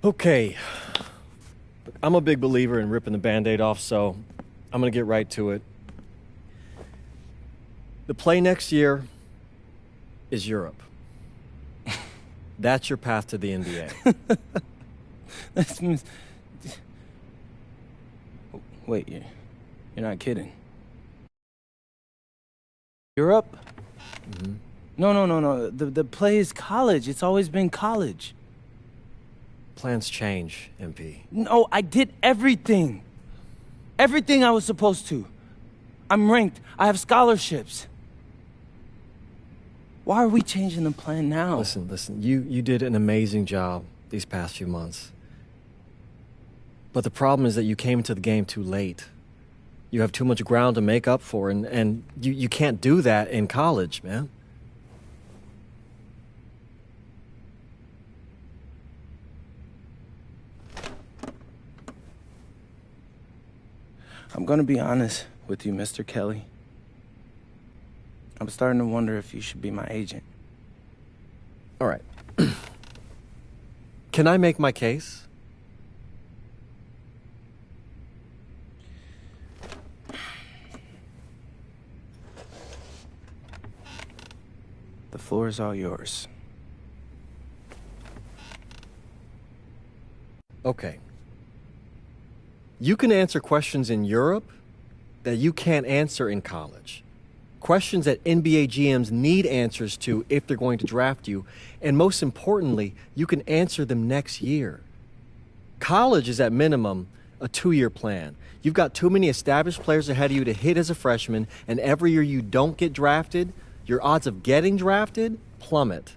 Okay. I'm a big believer in ripping the Band-Aid off, so I'm going to get right to it. The play next year is Europe. That's your path to the NBA. Wait, you're not kidding. Europe? Mm-hmm. No. The play is college. It's always been college. Plans change, MP. No, I did everything. Everything I was supposed to. I'm ranked. I have scholarships. Why are we changing the plan now? Listen. You did an amazing job these past few months. But the problem is that you came into the game too late. You have too much ground to make up for, and you can't do that in college, man. I'm gonna be honest with you, Mr. Kelly. I'm starting to wonder if you should be my agent. All right. Can I make my case? The floor is all yours. Okay. You can answer questions in Europe that you can't answer in college. Questions that NBA GMs need answers to if they're going to draft you. And most importantly, you can answer them next year. College is at minimum a 2-year plan. You've got too many established players ahead of you to hit as a freshman, and every year you don't get drafted, your odds of getting drafted plummet.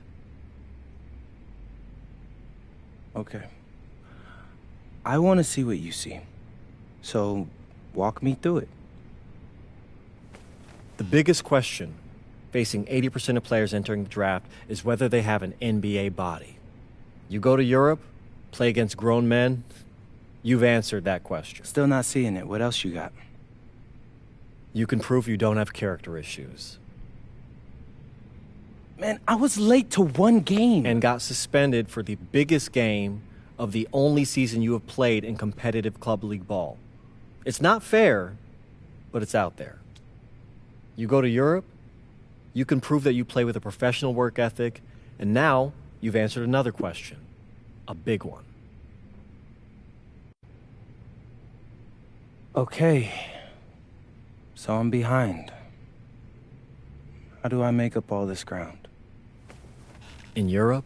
Okay. I want to see what you see. So, walk me through it. The biggest question facing 80% of players entering the draft is whether they have an NBA body. You go to Europe, play against grown men, you've answered that question. Still not seeing it. What else you got? You can prove you don't have character issues. Man, I was late to one game. And got suspended for the biggest game of the only season you have played in competitive club league ball. It's not fair, but it's out there. You go to Europe, you can prove that you play with a professional work ethic, and now you've answered another question, a big one. Okay, so I'm behind. How do I make up all this ground? In Europe,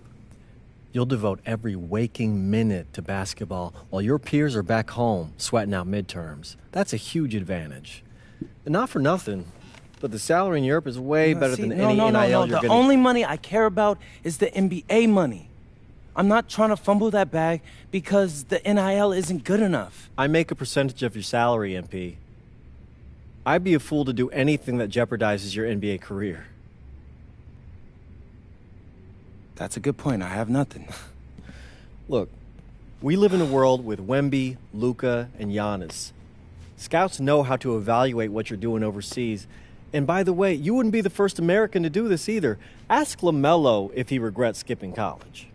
you'll devote every waking minute to basketball while your peers are back home sweating out midterms. That's a huge advantage. And not for nothing, but the salary in Europe is way better than any NIL you're The gonna... only money I care about is the NBA money. I'm not trying to fumble that bag because the NIL isn't good enough. I make a percentage of your salary, MP. I'd be a fool to do anything that jeopardizes your NBA career. That's a good point. I have nothing. Look, we live in a world with Wemby, Luka, and Giannis. Scouts know how to evaluate what you're doing overseas. And by the way, you wouldn't be the first American to do this either. Ask LaMelo if he regrets skipping college.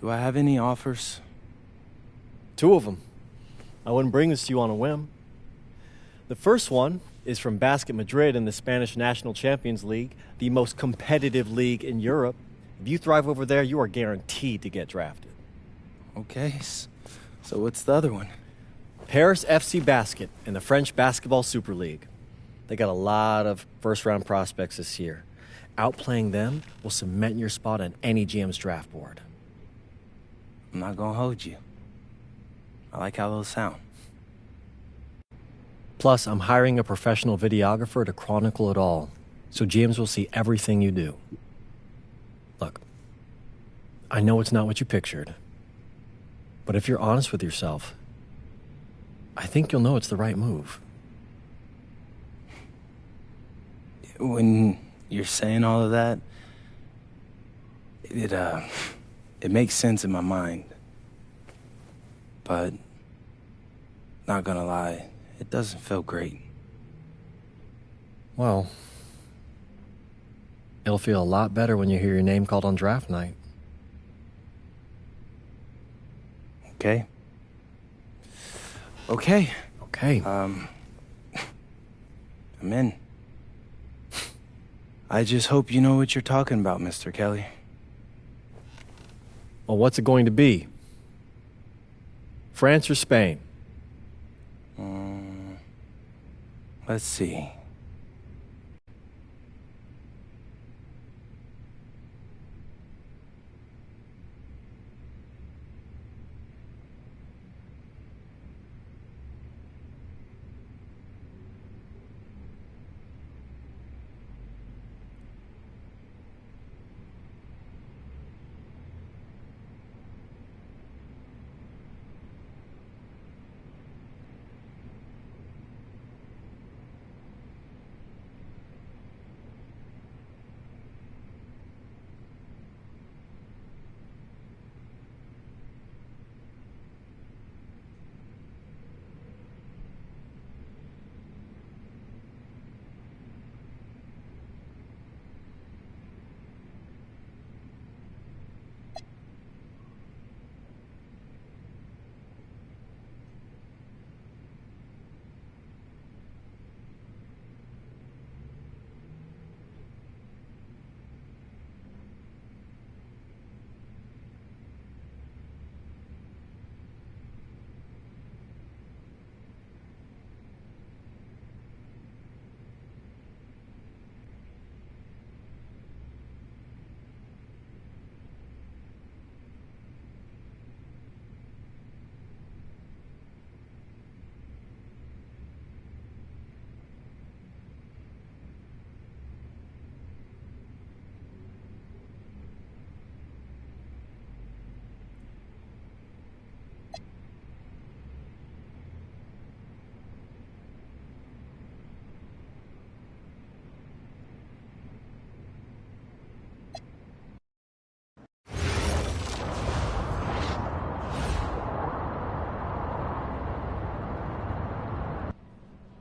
Do I have any offers? 2 of them. I wouldn't bring this to you on a whim. The first one is from Basket Madrid in the Spanish National Champions League, the most competitive league in Europe. If you thrive over there, you are guaranteed to get drafted. Okay, so what's the other one? Paris FC Basket in the French Basketball Super League. They got a lot of first-round prospects this year. Outplaying them will cement your spot on any GM's draft board. I'm not gonna hold you. I like how those sound. Plus, I'm hiring a professional videographer to chronicle it all, so GMs will see everything you do. Look, I know it's not what you pictured, but if you're honest with yourself, I think you'll know it's the right move. When you're saying all of that, it makes sense in my mind. But, not gonna lie, it doesn't feel great. Well, it'll feel a lot better when you hear your name called on draft night. Okay? Okay. Okay. I'm in. I just hope you know what you're talking about, Mr. Kelly. Well, what's it going to be? France or Spain? Let's see.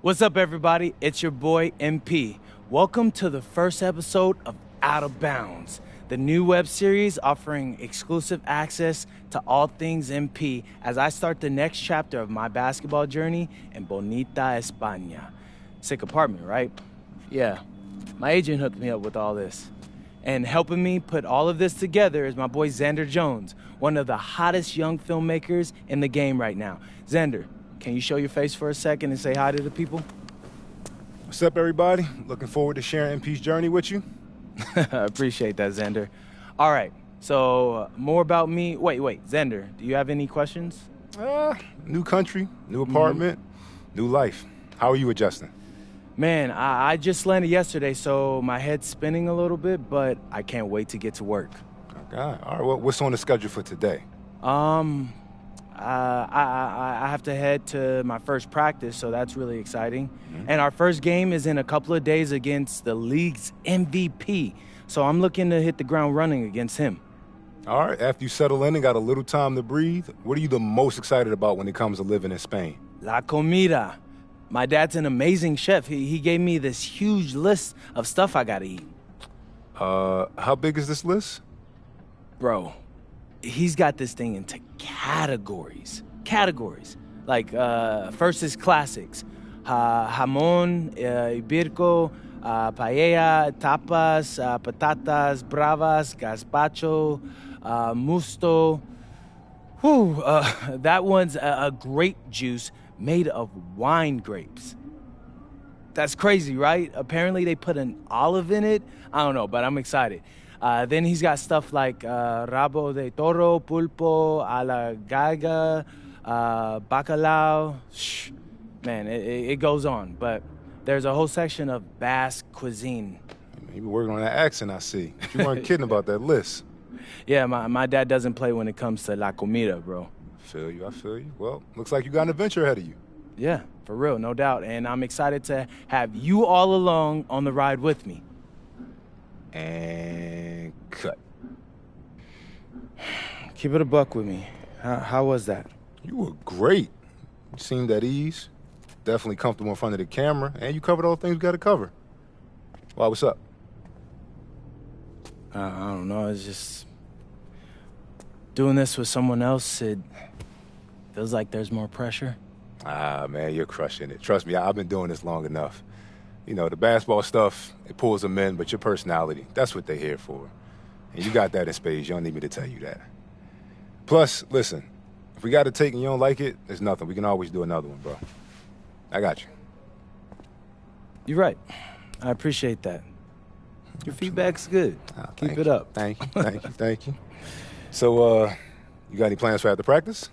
What's up, everybody? It's your boy, MP. Welcome to the first episode of Out of Bounds, the new web series offering exclusive access to all things MP as I start the next chapter of my basketball journey in Bonita, España. Sick apartment, right? Yeah, my agent hooked me up with all this. And helping me put all of this together is my boy Xander Jones, one of the hottest young filmmakers in the game right now. Xander, can you show your face for a second and say hi to the people? What's up, everybody? Looking forward to sharing MP's journey with you. I appreciate that, Xander. All right, so more about me. Wait, Xander, do you have any questions? New country, new apartment, new life. How are you adjusting? Man, I just landed yesterday, so my head's spinning a little bit, but I can't wait to get to work. Okay. All right, well, what's on the schedule for today? I have to head to my first practice, so that's really exciting. And our first game is in a couple of days against the league's MVP, so I'm looking to hit the ground running against him. All right, after you settle in and got a little time to breathe, what are you the most excited about when it comes to living in Spain? La comida. My dad's an amazing chef. He gave me this huge list of stuff I gotta eat. How big is this list? Bro, he's got this thing into categories. Like, first is classics. Jamón, ibirco, paella, tapas, patatas, bravas, gazpacho, musto. Whew, that one's a grape juice made of wine grapes. That's crazy, right? Apparently they put an olive in it. I don't know, but I'm excited. Then he's got stuff like rabo de toro, pulpo, a la galga, bacalao. Shh. Man, it goes on. But there's a whole section of Basque cuisine. You be working on that accent, I see. You weren't kidding about that list. Yeah, my dad doesn't play when it comes to la comida, bro. I feel you. Well, looks like you got an adventure ahead of you. Yeah, for real, no doubt. And I'm excited to have you all along on the ride with me. And cut. Keep it a buck with me. How was that? You were great. You seemed at ease. Definitely comfortable in front of the camera. And you covered all the things we got to cover. Why, what's up? I don't know. It's just doing this with someone else. Feels like there's more pressure. Ah, man, you're crushing it. Trust me, I've been doing this long enough. You know, the basketball stuff, it pulls them in, but your personality, that's what they're here for. And you got that in spades. You don't need me to tell you that. Plus, listen, if we got a take and you don't like it, there's nothing. We can always do another one, bro. I got you. You're right. I appreciate that. Your feedback's good. Keep it up. Thank you, thank you, thank you. So, you got any plans for after practice?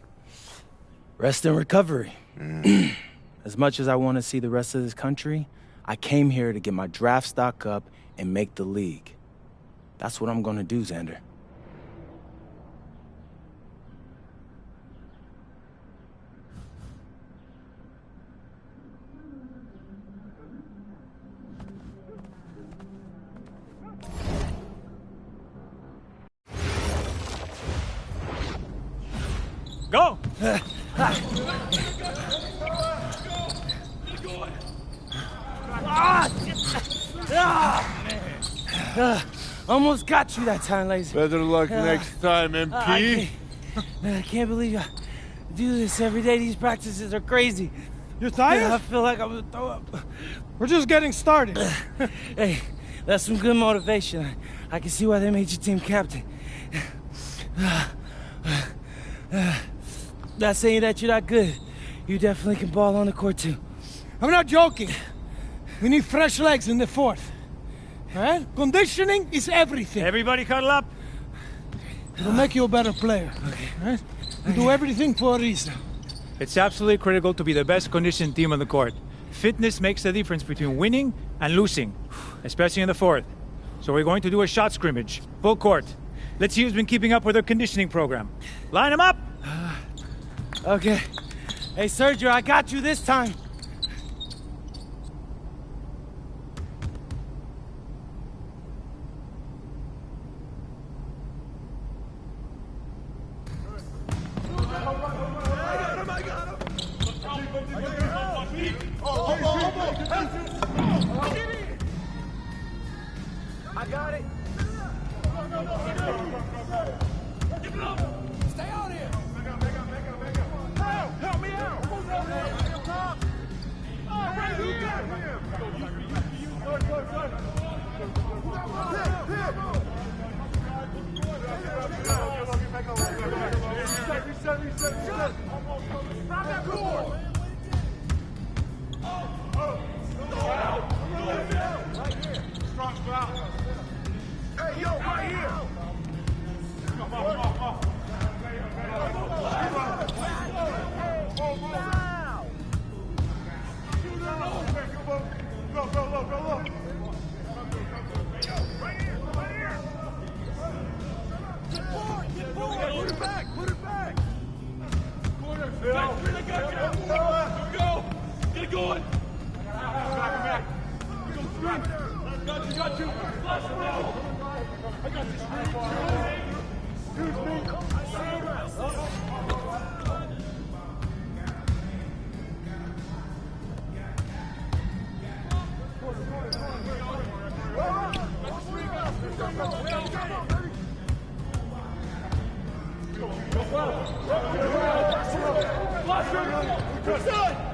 Rest and recovery. As much as I want to see the rest of this country, I came here to get my draft stock up and make the league. That's what I'm gonna do, Xander. Go! Almost got you that time, Lazy. Better luck next time, MP. I can't believe I do this every day. These practices are crazy. You're tired? I feel like I'm gonna throw up. We're just getting started. Hey, that's some good motivation. I can see why they made you team captain. Not saying that you're not good. You definitely can ball on the court, too. I'm not joking. We need fresh legs in the fourth. All right? Conditioning is everything. Everybody cuddle up. It'll make you a better player. Okay. All right? You do everything for a reason. It's absolutely critical to be the best conditioned team on the court. Fitness makes the difference between winning and losing, especially in the fourth. So we're going to do a shot scrimmage, full court. Let's see who's been keeping up with their conditioning program. Line them up! Okay. Hey, Sergio, I got you this time. I got it. Stay out here. Help me out. Hey, yo, right here. Put it back. Go. Get it going. Back. Got you. Flush it out. I got this. Excuse me.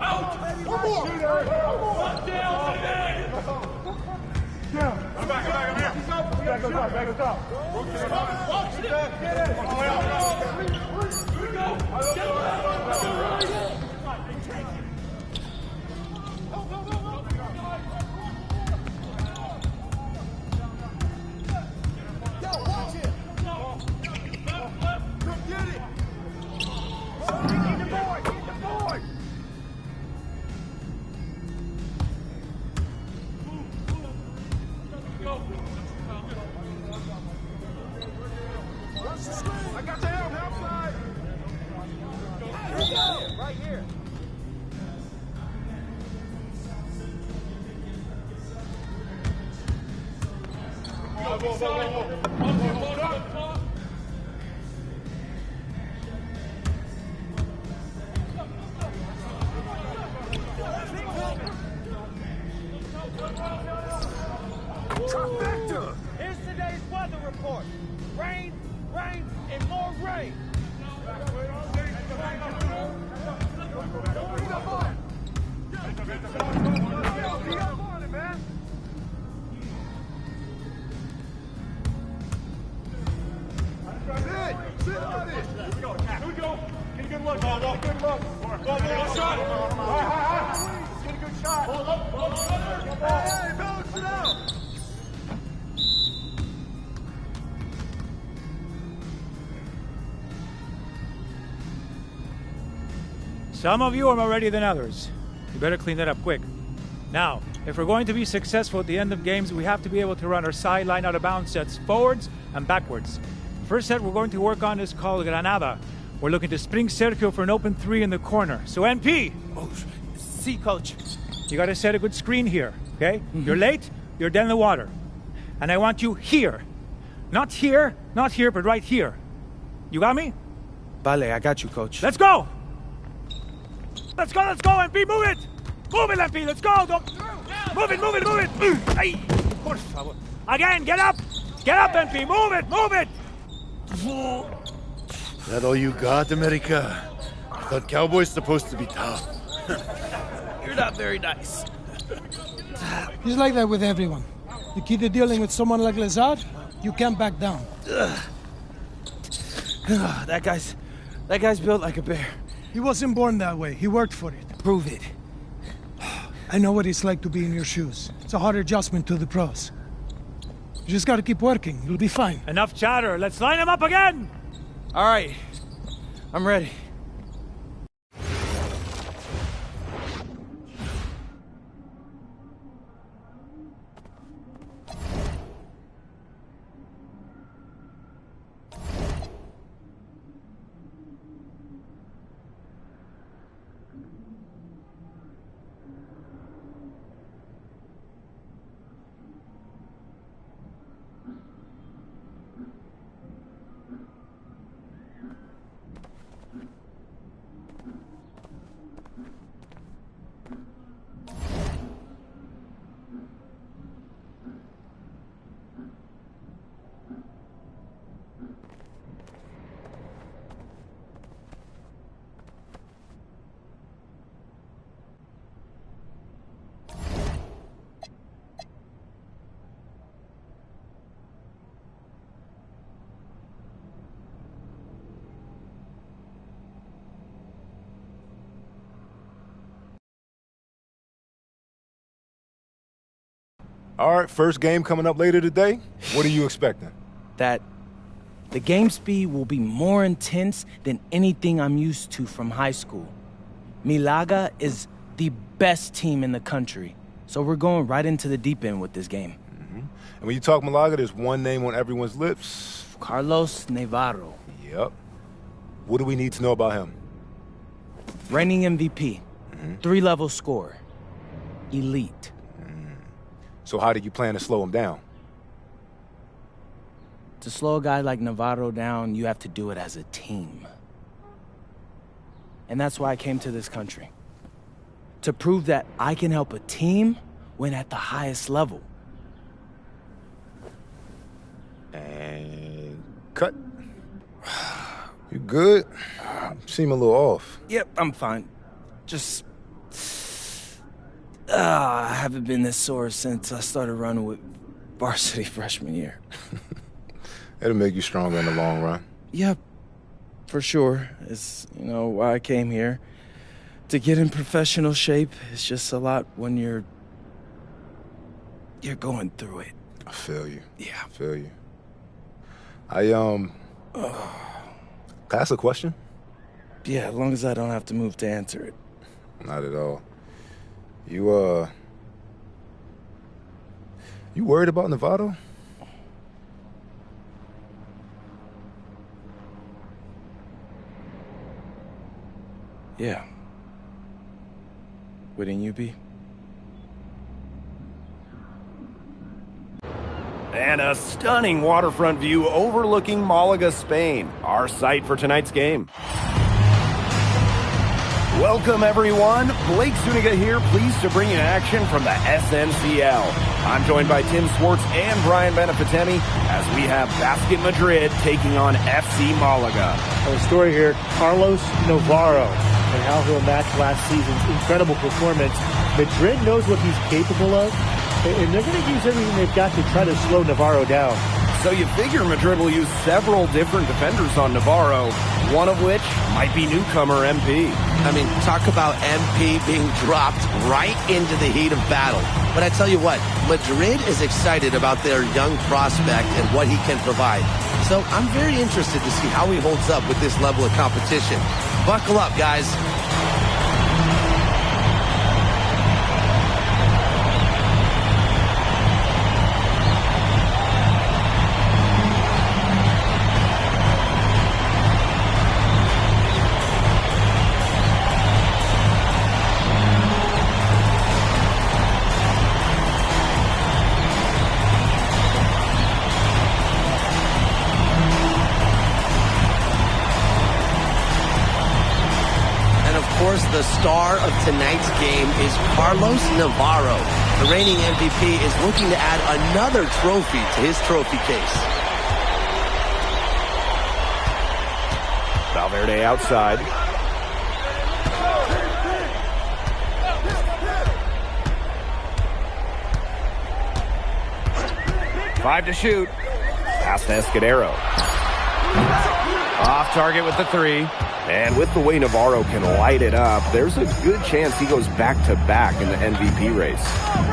Out! One more! Down! I'm back, I'm here. Back on top. Watch it! Get it! Yo, watch it! Get it! Get the board! I got the help outside. Here we go. Right here. Trifecta. Here's today's weather report. Rain, and more rain. look. Good look. Good shot. High. Get a good shot. Hey, balance it out. Some of you are more ready than others. You better clean that up quick. Now, if we're going to be successful at the end of games, we have to be able to run our sideline out-of-bounds sets forwards and backwards. First set we're going to work on is called Granada. We're looking to spring Sergio for an open 3 in the corner. So, NP! Oh, see, coach. You gotta set a good screen here, okay? You're late, you're dead in the water. And I want you here. Not here, but right here. You got me? Vale, I got you, coach. Let's go! Let's go, MP, move it! Move it, MP, let's go! Don't... Move it! Ay, por favor. Again, get up! Get up, MP, move it! That all you got, America? I thought cowboys supposed to be tough. You're not very nice. He's like that with everyone. You keep dealing with someone like Lazard, you can't back down. That guy's built like a bear. He wasn't born that way. He worked for it. Prove it. I know what it's like to be in your shoes. It's a hard adjustment to the pros. You just gotta keep working. You'll be fine. Enough chatter, let's line him up again! All right, I'm ready. All right, first game coming up later today. What are you expecting? That the game speed will be more intense than anything I'm used to from high school. Milaga is the best team in the country, so we're going right into the deep end with this game. And when you talk Malaga, there's one name on everyone's lips. Carlos Navarro. Yep. What do we need to know about him? Reigning MVP. 3-level scorer. Elite. So how do you plan to slow him down? To slow a guy like Navarro down, you have to do it as a team. And that's why I came to this country. To prove that I can help a team win at the highest level. And cut. You good? You seem a little off. Yep, I'm fine. Just... I haven't been this sore since I started running with varsity freshman year. It'll make you stronger in the long run. Yep, for sure. It's, why I came here. To get in professional shape, it's just a lot when you're going through it. I feel you. Yeah. I feel you. Can I ask a question? Yeah, as long as I don't have to move to answer it. Not at all. You worried about Novato? Yeah. Wouldn't you be? And a stunning waterfront view overlooking Malaga, Spain, our site for tonight's game. Welcome, everyone. Blake Zuniga here, pleased to bring you action from the SNCL. I'm joined by Tim Swartz and Brian Benefitemi as we have Basket Madrid taking on FC Malaga. The story here, Carlos Navarro, and how he'll match last season's incredible performance. Madrid knows what he's capable of, and they're going to use everything they've got to try to slow Navarro down. So you figure Madrid will use several different defenders on Navarro. one of which might be newcomer MP. I mean, talk about MP being dropped right into the heat of battle. But I tell you what, Madrid is excited about their young prospect and what he can provide. So I'm very interested to see how he holds up with this level of competition. Buckle up, guys. The star of tonight's game is Carlos Navarro. The reigning MVP is looking to add another trophy to his trophy case. Valverde outside. Five to shoot. Pass to Escudero. Off target with the three. And with the way Navarro can light it up, there's a good chance he goes back-to-back in the MVP race.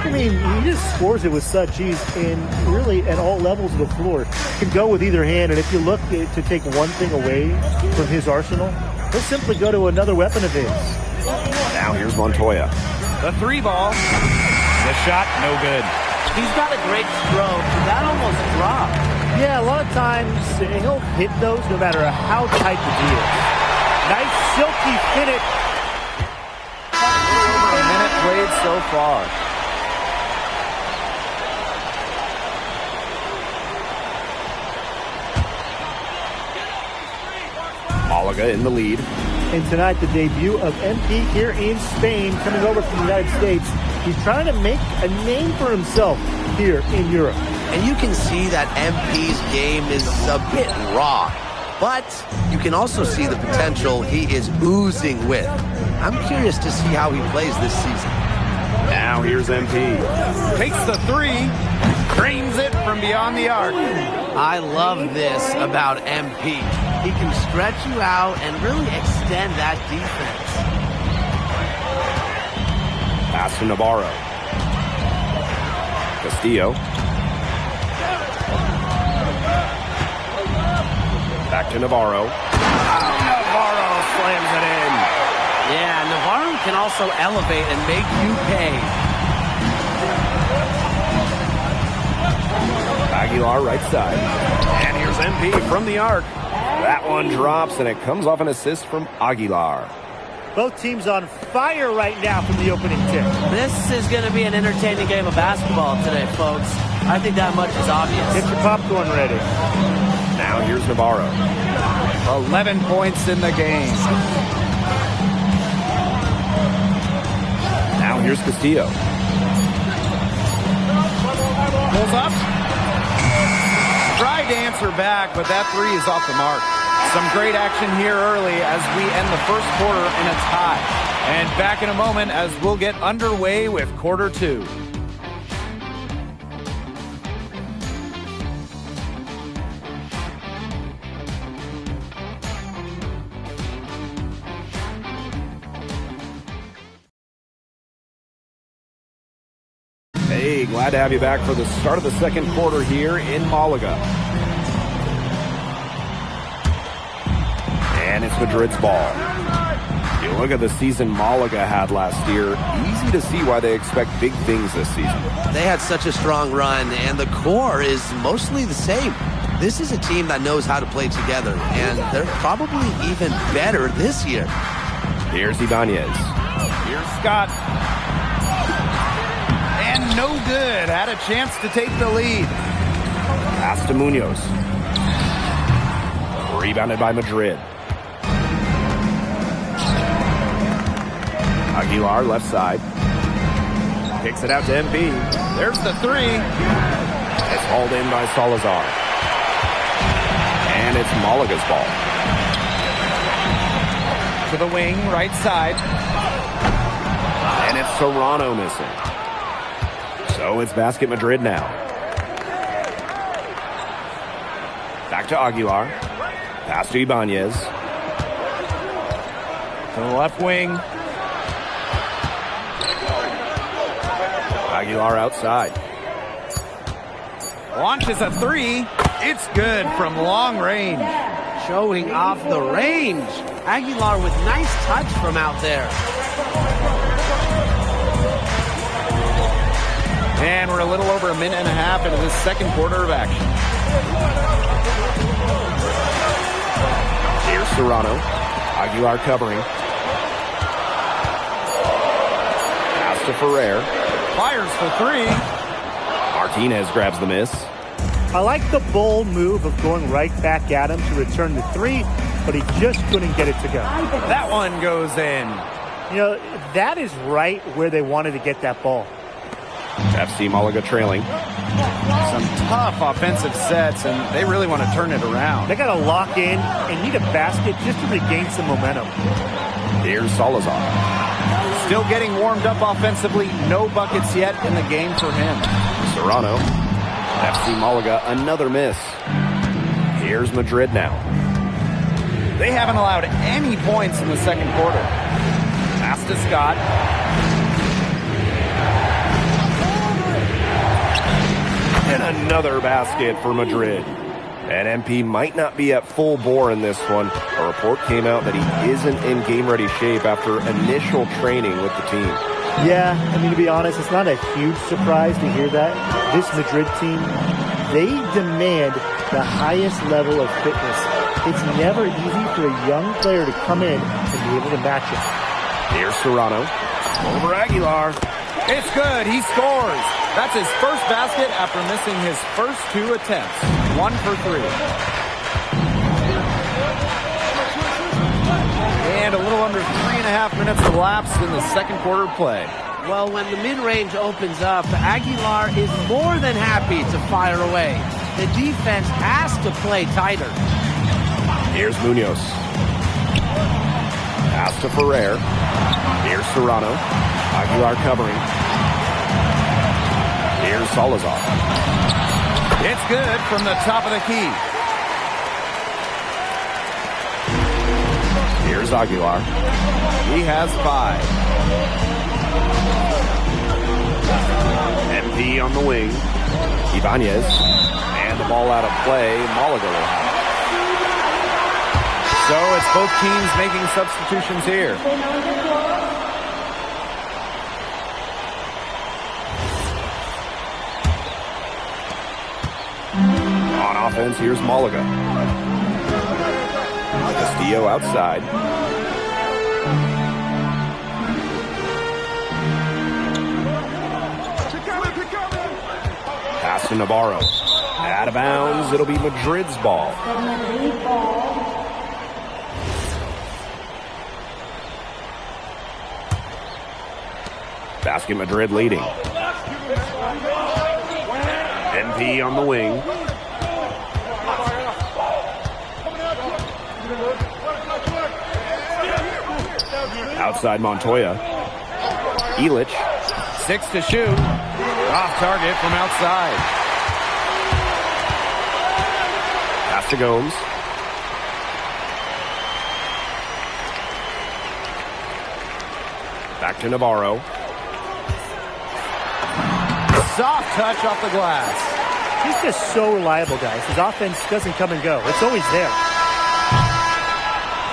I mean, he just scores it with such ease, and really at all levels of the floor. Can go with either hand, and if you look to take one thing away from his arsenal, he'll simply go to another weapon of his. Now here's Montoya. The three ball. The shot, no good. He's got a great stroke. That almost dropped. Yeah, a lot of times he'll hit those no matter how tight the D is. Nice silky finish. Over a minute played so far. Malaga in the lead. And tonight, the debut of MP here in Spain, coming over from the United States. He's trying to make a name for himself here in Europe. And you can see that MP's game is a bit raw. But you can also see the potential he is oozing with. I'm curious to see how he plays this season. Now here's MP. Takes the three. Drains it from beyond the arc. I love this about MP. He can stretch you out and really extend that defense. Pass to Navarro. Castillo. Back to Navarro. Oh, Navarro slams it in. Yeah, Navarro can also elevate and make you pay. Aguilar right side. And here's MP from the arc. That one drops, and it comes off an assist from Aguilar. Both teams on fire right now from the opening tip. This is going to be an entertaining game of basketball today, folks. I think that much is obvious. Get your popcorn ready. Now here's Navarro. 11 points in the game. Now here's Castillo. Pulls up. Tried to answer back, but that three is off the mark. Some great action here early as we end the first quarter in a tie. And back in a moment as we'll get underway with quarter two. Hey, glad to have you back for the start of the second quarter here in Malaga. And it's Madrid's ball. You look at the season Malaga had last year, easy to see why they expect big things this season. They had such a strong run, and the core is mostly the same. This is a team that knows how to play together, and they're probably even better this year. Here's Ibanez. Here's Scott. And no good. Had a chance to take the lead. Pass to Munoz. Rebounded by Madrid. Aguilar left side. Kicks it out to MP. There's the three. It's hauled in by Salazar. And it's Malaga's ball. To the wing, right side. And it's Serrano missing. So it's Basket Madrid now. Back to Aguilar. Pass to Ibanez. To the left wing. Aguilar outside. Launches a three. It's good from long range. Showing off the range. Aguilar with nice touch from out there. And we're a little over a minute and a half into this second quarter of action. Here's Serrano. Aguilar covering. Pass to Ferrer. Fires for three. Martinez grabs the miss. I like the bold move of going right back at him to return the three, but he just couldn't get it to go. That one goes in. You know, that is right where they wanted to get that ball. FC Malaga trailing. Some tough offensive sets, and they really want to turn it around. They got to lock in and need a basket just to regain some momentum. Here's Salazar. Still getting warmed up offensively. No buckets yet in the game for him. Serrano. FC Malaga, another miss. Here's Madrid now. They haven't allowed any points in the second quarter. Pass to Scott. And another basket for Madrid. And MP might not be at full bore in this one. A report came out that he isn't in game-ready shape after initial training with the team. Yeah, I mean, to be honest, it's not a huge surprise to hear that. This Madrid team, they demand the highest level of fitness. It's never easy for a young player to come in and be able to match it. Here's Serrano. Over Aguilar. It's good. He scores. That's his first basket after missing his first two attempts. 1 for 3. And a little under 3.5 minutes elapsed in the second quarter play. Well, when the mid-range opens up, Aguilar is more than happy to fire away. The defense has to play tighter. Here's Munoz. Pass to Ferrer. Here's Serrano. Aguilar covering. Here's Salazar. It's good from the top of the key. Here's Aguilar. He has 5. MP on the wing. Ibanez. And the ball out of play. Malaga will have it. So it's both teams making substitutions here. On offense, here's Malaga. Castillo outside. Pass to Navarro. Out of bounds. It'll be Madrid's ball. Basket Madrid leading. MP on the wing. Outside Montoya. Illich. 6 to shoot. Off target from outside. Pass to Gomes. Back to Navarro. Soft touch off the glass. He's just so reliable, guys. His offense doesn't come and go. It's always there.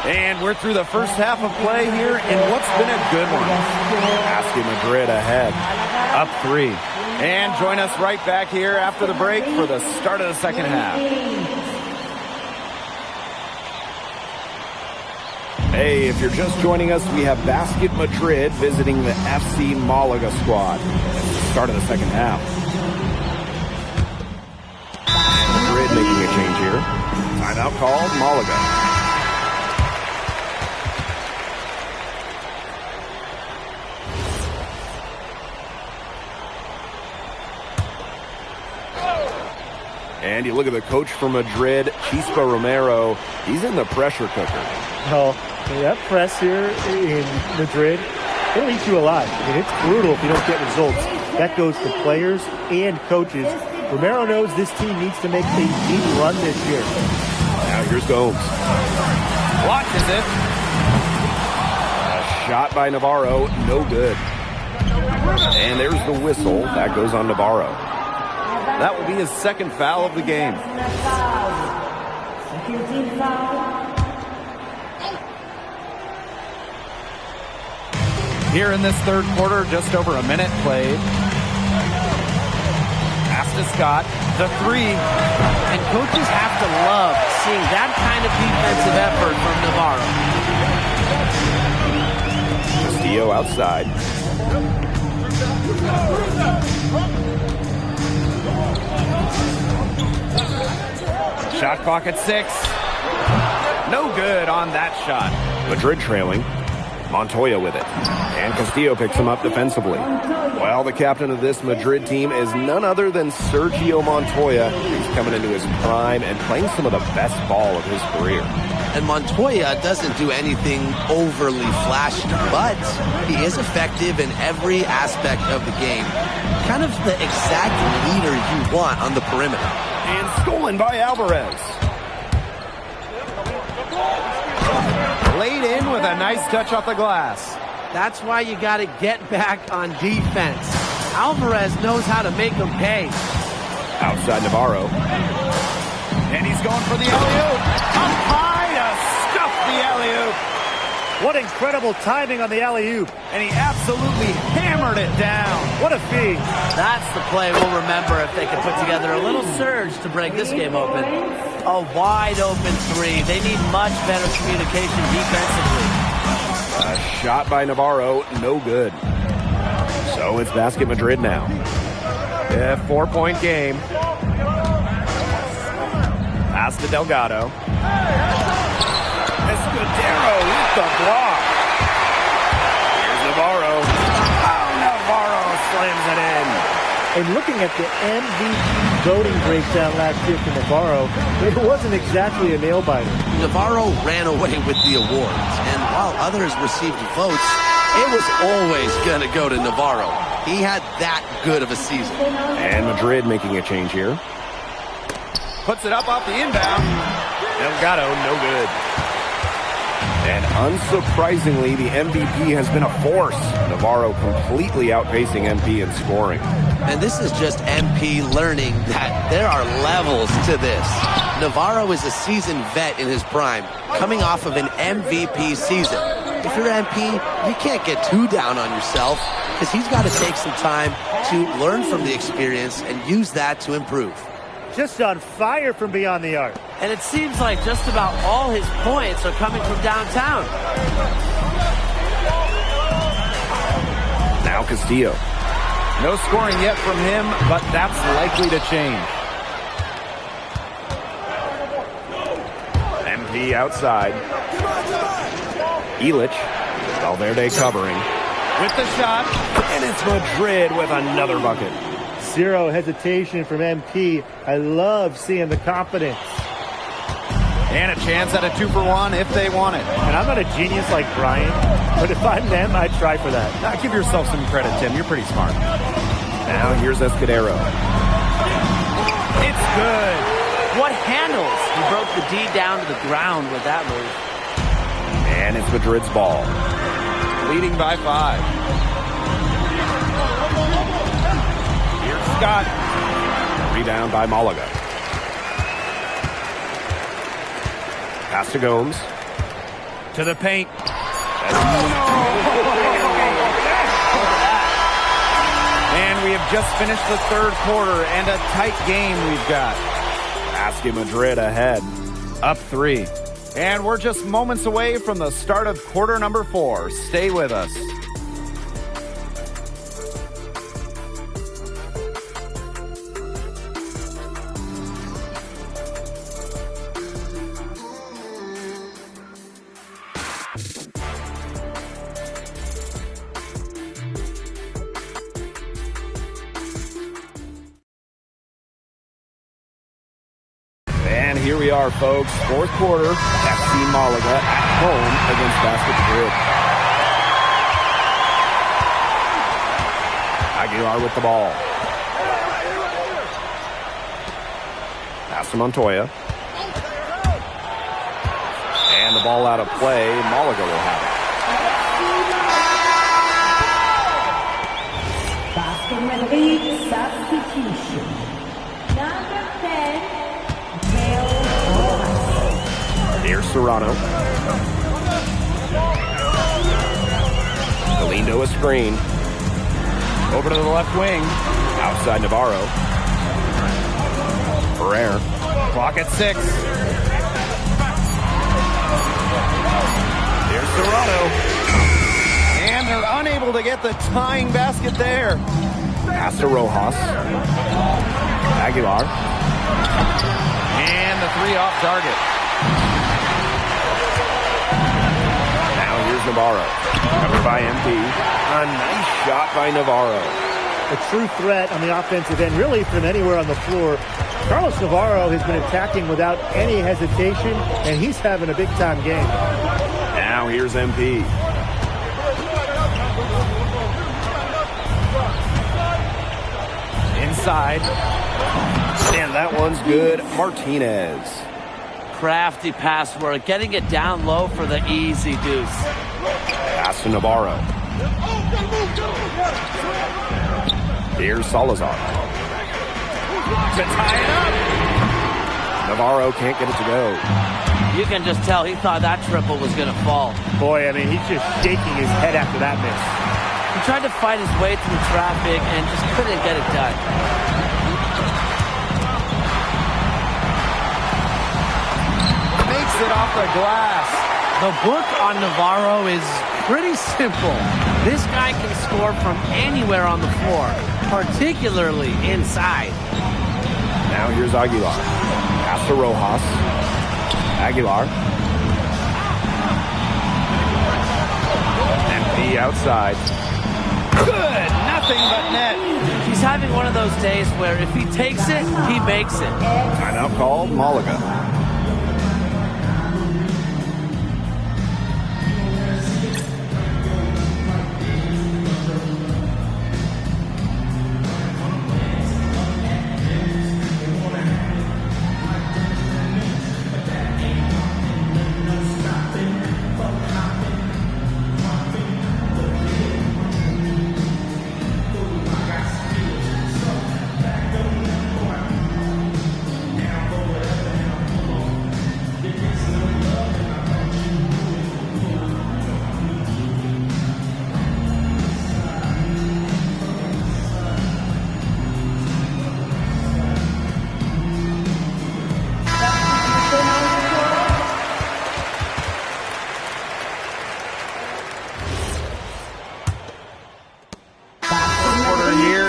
And we're through the first half of play here in what's been a good one. Basket Madrid ahead. Up 3. And join us right back here after the break for the start of the second half. Hey, if you're just joining us, we have Basket Madrid visiting the FC Malaga squad. Start of the second half. Madrid making a change here. Timeout called, Malaga. And you look at the coach from Madrid, Chispa Romero. He's in the pressure cooker. Oh, that press here in Madrid, it'll eat you alive. I mean, it's brutal if you don't get results. That goes to players and coaches. Romero knows this team needs to make a deep run this year. Now here's Gomes. Watches it. shot by Navarro, no good. And there's the whistle. That goes on Navarro. That will be his second foul of the game. Here in this third quarter, just over a minute played. Pass to Scott, the three. And coaches have to love seeing that kind of defensive effort from Navarro. Castillo outside. Shot clock at 6. No good on that shot. Madrid trailing. Montoya with it. And Castillo picks him up defensively. Well, the captain of this Madrid team is none other than Sergio Montoya. He's coming into his prime and playing some of the best ball of his career. And Montoya doesn't do anything overly flashy, but he is effective in every aspect of the game. Kind of the exact leader you want on the perimeter. And stolen by Alvarez. Laid in with a nice touch off the glass. That's why you got to get back on defense. Alvarez knows how to make them pay. Outside Navarro. And he's going for the alley-oop. Up high to stuff the alley-oop. What incredible timing on the alley-oop. And he absolutely hammered it down. What a feed. That's the play we'll remember if they can put together a little surge to break this game open. A wide open three. They need much better communication defensively. A shot by Navarro, no good. So it's Basket Madrid now. Yeah, 4-point game. Pass to Delgado. Escudero with the block. Here's Navarro. Oh, Navarro slams it in. And looking at the MVP voting breakdown last year for Navarro, it wasn't exactly a nail-biter. Navarro ran away with the awards, and while others received votes, it was always going to go to Navarro. He had that good of a season. And Madrid making a change here. Puts it up off the inbound. Delgado, no good. And unsurprisingly, the MVP has been a force. Navarro completely outpacing MP in scoring. And this is just MP learning that there are levels to this. Navarro is a seasoned vet in his prime, coming off of an MVP season. If you're MP, you can't get too down on yourself, because he's got to take some time to learn from the experience and use that to improve. Just on fire from beyond the arc. And it seems like just about all his points are coming from downtown. Now Castillo. No scoring yet from him, but that's likely to change. MP outside. Illich. Valverde covering. With the shot. And it's Madrid with another bucket. Zero hesitation from MP. I love seeing the confidence. And a chance at a 2-for-1 if they want it. And I'm not a genius like Brian, but if I'm them, I'd try for that. Now, give yourself some credit, Tim. You're pretty smart. Now here's Escudero. It's good. What handles? He broke the D down to the ground with that move. And it's Madrid's ball. Leading by 5. Here's Scott. Rebound by Malaga. Pass to Gomes. To the paint. And we have just finished the third quarter, and a tight game we've got. Basket Madrid ahead. Up 3. And we're just moments away from the start of quarter number 4. Stay with us. Here we are, folks. Fourth quarter. FC Malaga at home against Basket Madrid. Aguilar with the ball. Pass to Montoya. And the ball out of play. Malaga will have it. Serrano. Galindo a screen. Over to the left wing. Outside Navarro. Ferrer. Clock at 6. Here's Serrano. And they're unable to get the tying basket there. Pass to Rojas. Aguilar. And the 3 off target. Now here's Navarro. Covered by MP. A nice shot by Navarro. A true threat on the offensive end, really from anywhere on the floor. Carlos Navarro has been attacking without any hesitation, and he's having a big-time game. Now here's MP. Inside. And that one's good. Martinez. Crafty pass work, getting it down low for the easy deuce. Pass to Navarro. Here's Salazar. To tie it up. Navarro can't get it to go. You can just tell he thought that triple was going to fall. Boy, I mean, he's just shaking his head after that miss. He tried to fight his way through traffic and just couldn't get it done. Makes it off the glass. The book on Navarro is pretty simple. This guy can score from anywhere on the floor, particularly inside. Now here's Aguilar. Pass to Rojas. Aguilar. MP outside. Good! Nothing but net. He's having one of those days where if he takes it, he makes it. Timeout called Malaga.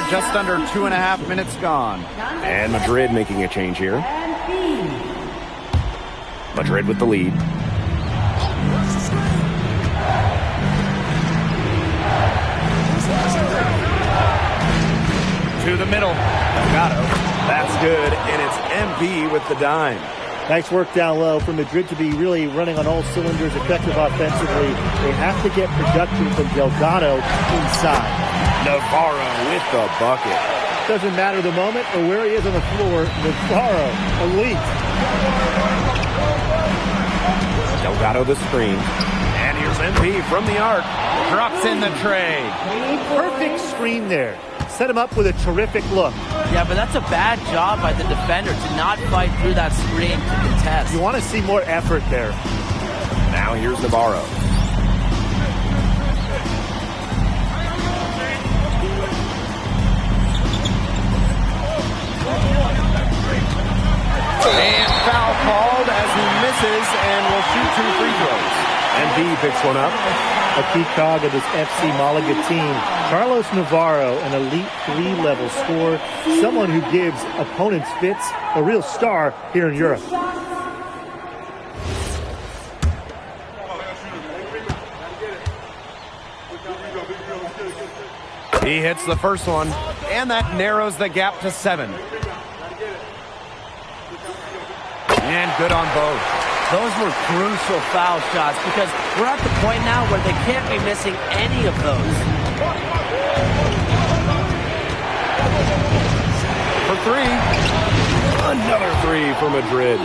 Just under 2.5 minutes gone. And Madrid making a change here. Madrid with the lead. To the middle. Delgado. That's good. And it's MP with the dime. Nice work down low for Madrid to be really running on all cylinders, effective offensively. They have to get production from Delgado inside. Navarro with the bucket. Doesn't matter the moment or where he is on the floor. Navarro, elite. Delgado the screen. And here's MP from the arc. Drops in the tray. Perfect screen there. Set him up with a terrific look. Yeah, but that's a bad job by the defender to not fight through that screen to contest. You want to see more effort there. Now here's Navarro. And foul called as he misses and will shoot 2 free throws. MP picks one up. A key cog of this FC Malaga team. Carlos Navarro, an elite 3-level scorer, someone who gives opponents fits, a real star here in Europe. He hits the first one, and that narrows the gap to 7. And good on both. Those were crucial foul shots because we're at the point now where they can't be missing any of those. For 3. Another 3 for Madrid.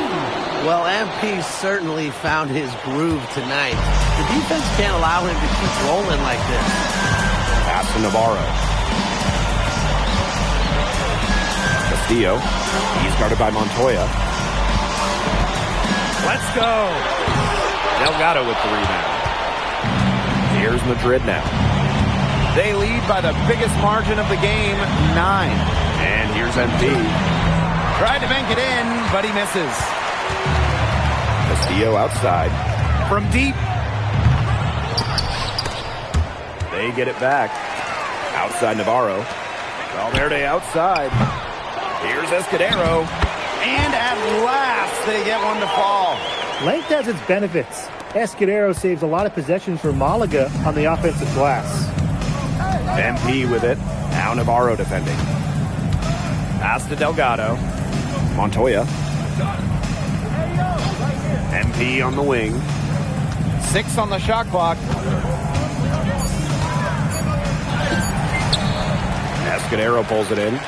Well, MP certainly found his groove tonight. The defense can't allow him to keep rolling like this. Pass to Navarro. Castillo. He's guarded by Montoya. Let's go. Delgado with the rebound. Here's Madrid now. They lead by the biggest margin of the game, 9. And here's MP. Tried to bank it in, but he misses. Castillo outside. From deep. They get it back. Outside Navarro. Valverde outside. Here's Escudero. And at last, they get one to fall. Length has its benefits. Escudero saves a lot of possessions for Malaga on the offensive glass. MP with it. Now Navarro defending. Pass to Delgado. Montoya. MP on the wing. 6 on the shot clock. Escudero pulls it in.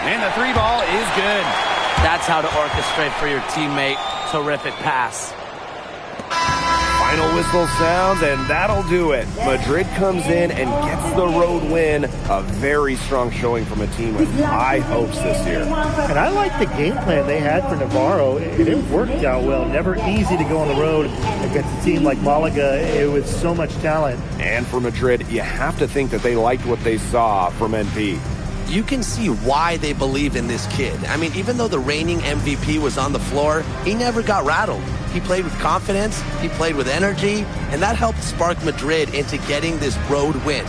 And the 3 ball is good. That's how to orchestrate for your teammate. Terrific pass. Final whistle sounds, and that'll do it. Madrid comes in and gets the road win. A very strong showing from a team with high hopes this year. And I like the game plan they had for Navarro. It worked out well. Never easy to go on the road against a team like Malaga with so much talent. And for Madrid, you have to think that they liked what they saw from NP. You can see why they believe in this kid. I mean, even though the reigning MVP was on the floor, he never got rattled. He played with confidence, he played with energy, and that helped spark Madrid into getting this road win.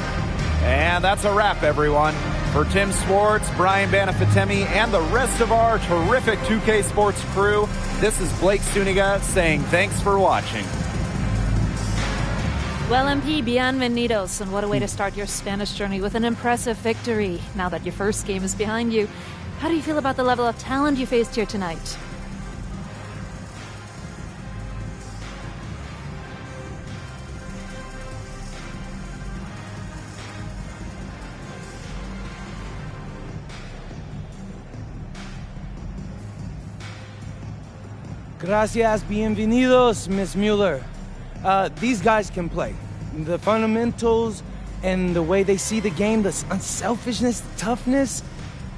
And that's a wrap, everyone. For Tim Swartz, Brian Banafitemi, and the rest of our terrific 2K Sports crew, this is Blake Suniga saying thanks for watching. Well, MP, bienvenidos, and what a way to start your Spanish journey with an impressive victory. Now that your first game is behind you, how do you feel about the level of talent you faced here tonight? Gracias, bienvenidos, Miss Mueller. These guys can play. The fundamentals and the way they see the game, the unselfishness, the toughness.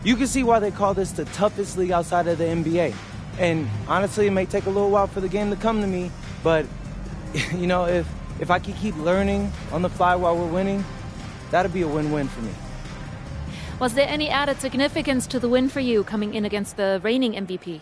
You can see why they call this the toughest league outside of the NBA. And honestly, it may take a little while for the game to come to me, but you know, if I can keep learning on the fly while we're winning, that'd be a win-win for me. Was there any added significance to the win for you coming in against the reigning MVP?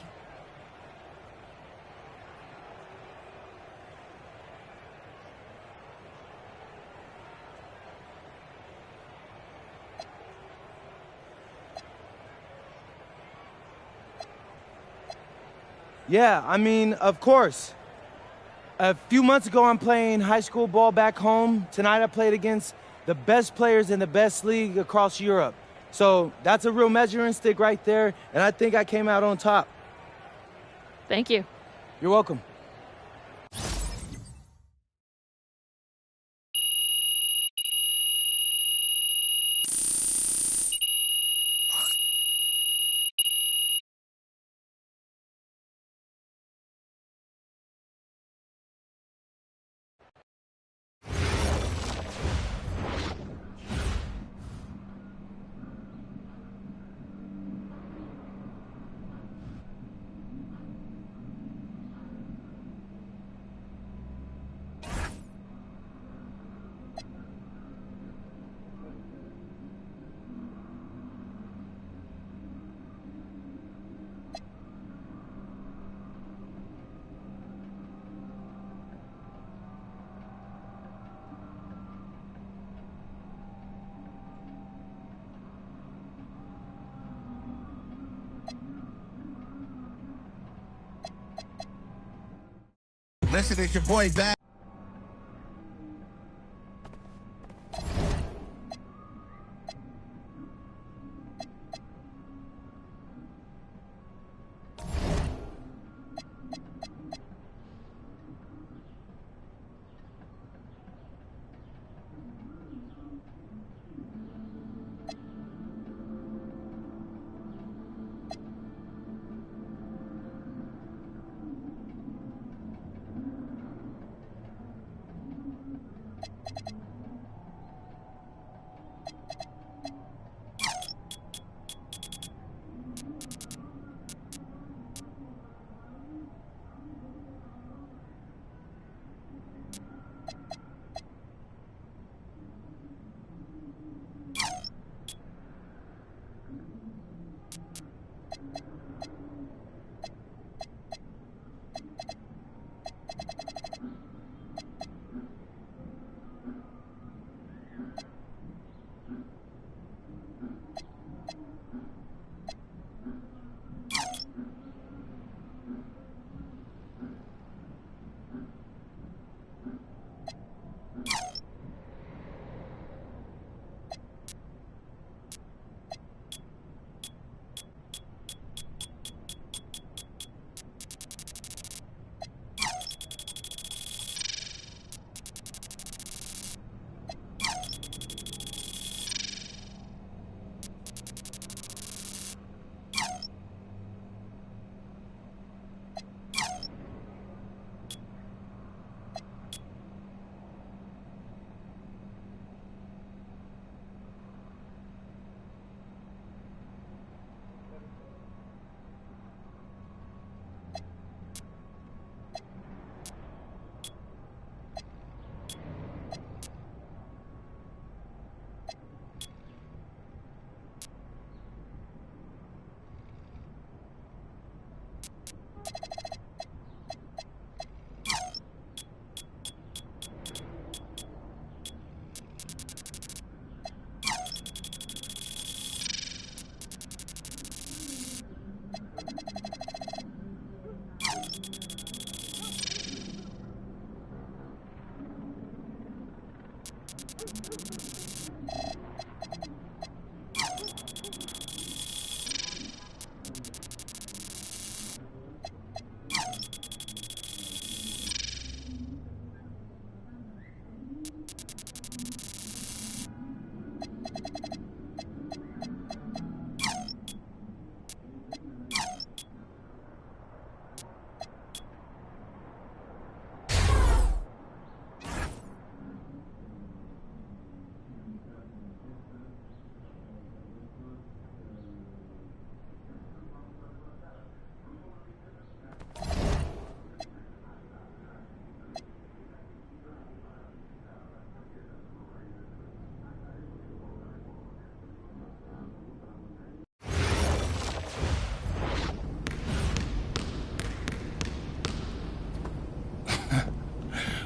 Yeah, I mean, of course. A few months ago, I'm playing high school ball back home. Tonight, I played against the best players in the best league across Europe. So that's a real measuring stick right there, and I think I came out on top. Thank you. You're welcome. Listen, it's your boy back.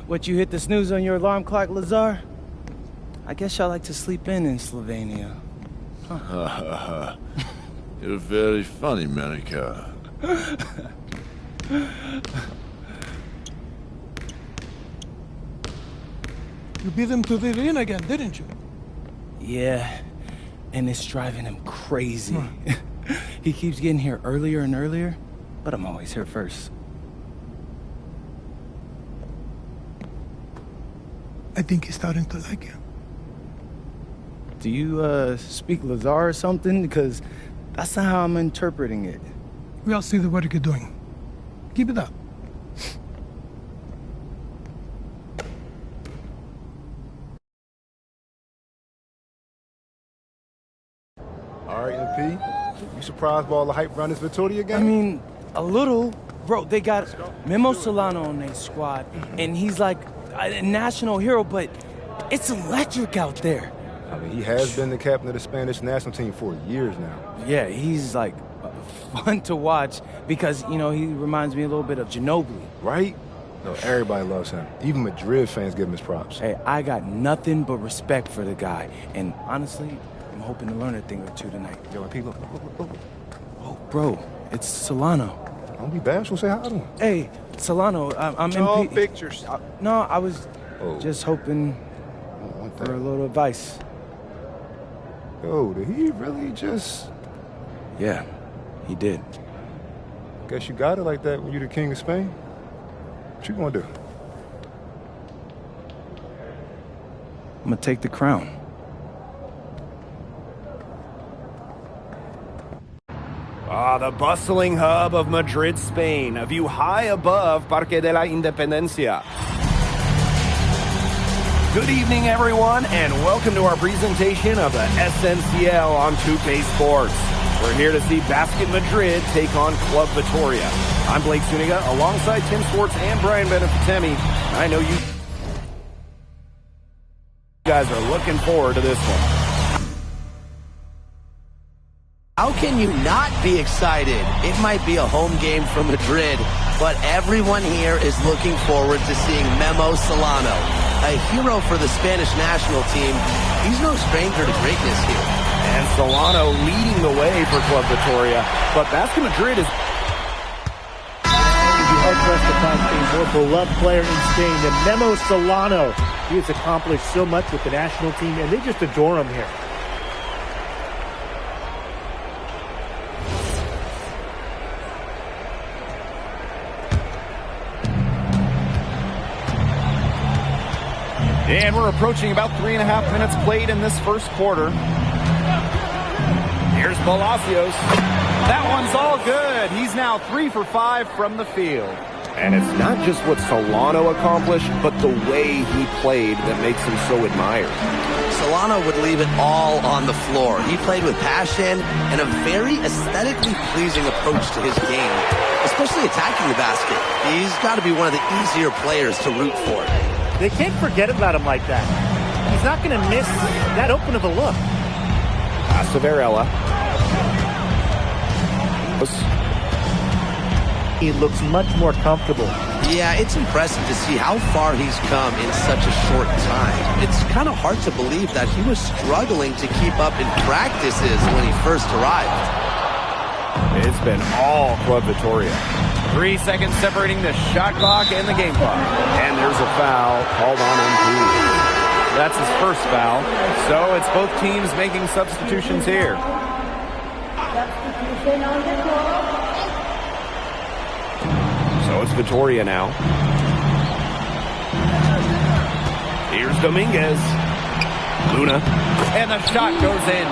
What, you hit the snooze on your alarm clock, Lazar? I guess y'all like to sleep in Slovenia. Huh. You're very funny, America. You beat him to the ring again, didn't you? Yeah, and it's driving him crazy. He keeps getting here earlier and earlier, but I'm always here first. I think he's starting to like you. Do you, speak Lazar or something? Because that's not how I'm interpreting it. We all see the work you're doing. Keep it up. All right, MP. You surprised by all the hype around this Vittoria game? I mean, a little. Bro, they got Memo Solano on their squad, and he's like a national hero, but it's electric out there. I mean, he has been the captain of the Spanish national team for years now. Yeah, he's like fun to watch because, you know, he reminds me a little bit of Ginobili. Right? No, everybody loves him. Even Madrid fans give him his props. Hey, I got nothing but respect for the guy, and honestly, I'm hoping to learn a thing or two tonight. Yo, MP, look. Oh, bro, it's Solano. Don't be bashful, say hi to him. Hey, Solano, I'm All MP. pictures. No, I was just hoping for a little advice. Yo, did he really just... Yeah, he did. Guess you got it like that when you're the king of Spain. What you gonna do? I'm gonna take the crown. The bustling hub of Madrid, Spain, a view high above Parque de la Independencia. Good evening, everyone, and welcome to our presentation of the SNCL on 2K Sports. We're here to see Basket Madrid take on Club Vittoria. I'm Blake Zuniga, alongside Tim Swartz and Brian Benefitemi. I know you guys are looking forward to this one. How can you not be excited? It might be a home game for Madrid, but everyone here is looking forward to seeing Memo Solano, a hero for the Spanish national team. He's no stranger to greatness here. And Solano leading the way for Club Vittoria, but Basket Madrid is... You'd be hard-pressed to find a more beloved player in Spain than Memo Solano. He has accomplished so much with the national team, and they just adore him here. And we're approaching about 3.5 minutes played in this first quarter. Here's Palacios. That one's all good. He's now 3 for 5 from the field. And it's not just what Solano accomplished, but the way he played that makes him so admired. Solano would leave it all on the floor. He played with passion and a very aesthetically pleasing approach to his game, especially attacking the basket. He's got to be one of the easier players to root for. They can't forget about him like that. He's not going to miss that open of a look. Pass to Varela. He looks much more comfortable. Yeah, it's impressive to see how far he's come in such a short time. It's kind of hard to believe that he was struggling to keep up in practices when he first arrived. It's been all Club Vittoria. 3 seconds separating the shot clock and the game clock. And there's a foul called on MP. That's his first foul. So it's both teams making substitutions here. So it's Vittoria now. Here's Dominguez. Luna. And the shot goes in.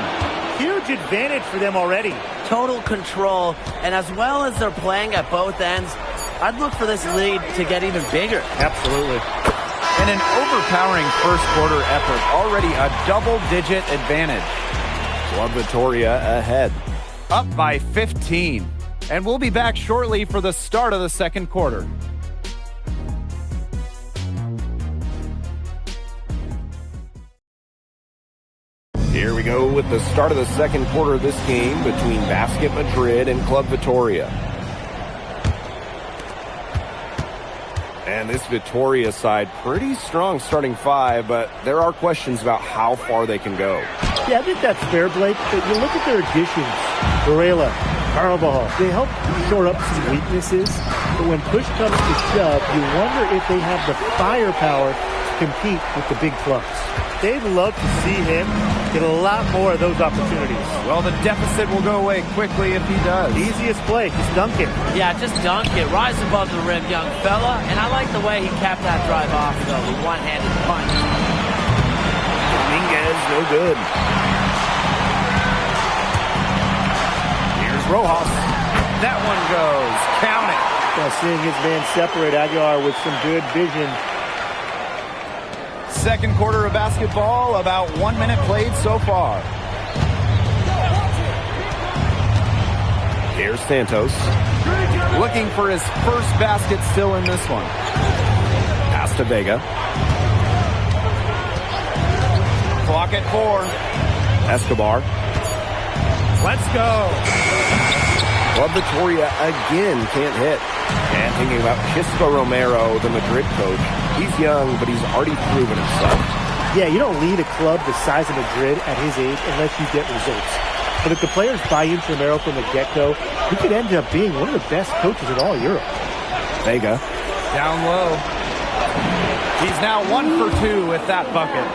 Huge advantage for them already. Total control, and as well as they're playing at both ends, I'd look for this lead to get even bigger. Absolutely. And an overpowering first quarter effort, already a double-digit advantage. Club Vittoria ahead, up by 15. And we'll be back shortly for the start of the second quarter. Here we go with the start of the second quarter of this game between Basket Madrid and Club Vittoria. And this Vitoria side, pretty strong starting five, but there are questions about how far they can go. Yeah, I think that's fair, Blake, but you look at their additions. Varela, Carvajal, they help shore up some weaknesses, but when push comes to shove, you wonder if they have the firepower to compete with the big clubs. They'd love to see him get a lot more of those opportunities. Well, the deficit will go away quickly if he does. Easiest play, just dunk it. Yeah, just dunk it. Rise above the rim, young fella. And I like the way he capped that drive off, though, with one-handed punch. Dominguez, no good. Here's Rojas. That one goes. Count it. Well, seeing his man separate Aguilar with some good vision. Second quarter of basketball, about 1 minute played so far. Here's Santos. Looking for his first basket still in this one. Pass to Vega. Clock at 4. Escobar. Let's go. Club Vitoria again can't hit. And thinking about Chispa Romero, the Madrid coach, he's young, but he's already proven himself. Yeah, you don't lead a club the size of Madrid at his age unless you get results. But if the players buy into Romero from the get-go, he could end up being one of the best coaches in all Europe. Vega. Down low. He's now 1 for 2 with that bucket.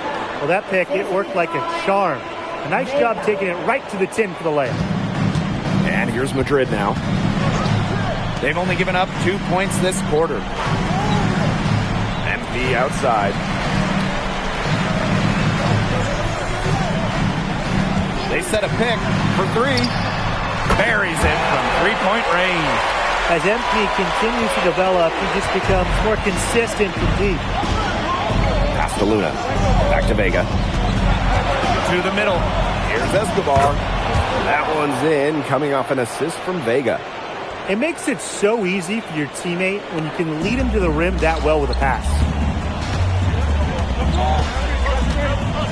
Well, that pick, it worked like a charm. A nice job taking it right to the tin for the layup. And here's Madrid now. They've only given up 2 points this quarter. MP outside. They set a pick for 3. Buries it from three-point range. As MP continues to develop, he just becomes more consistent from deep. Pass to Luna. Back to Vega. To the middle. Here's Escobar. That one's in, coming off an assist from Vega. It makes it so easy for your teammate when you can lead him to the rim that well with a pass.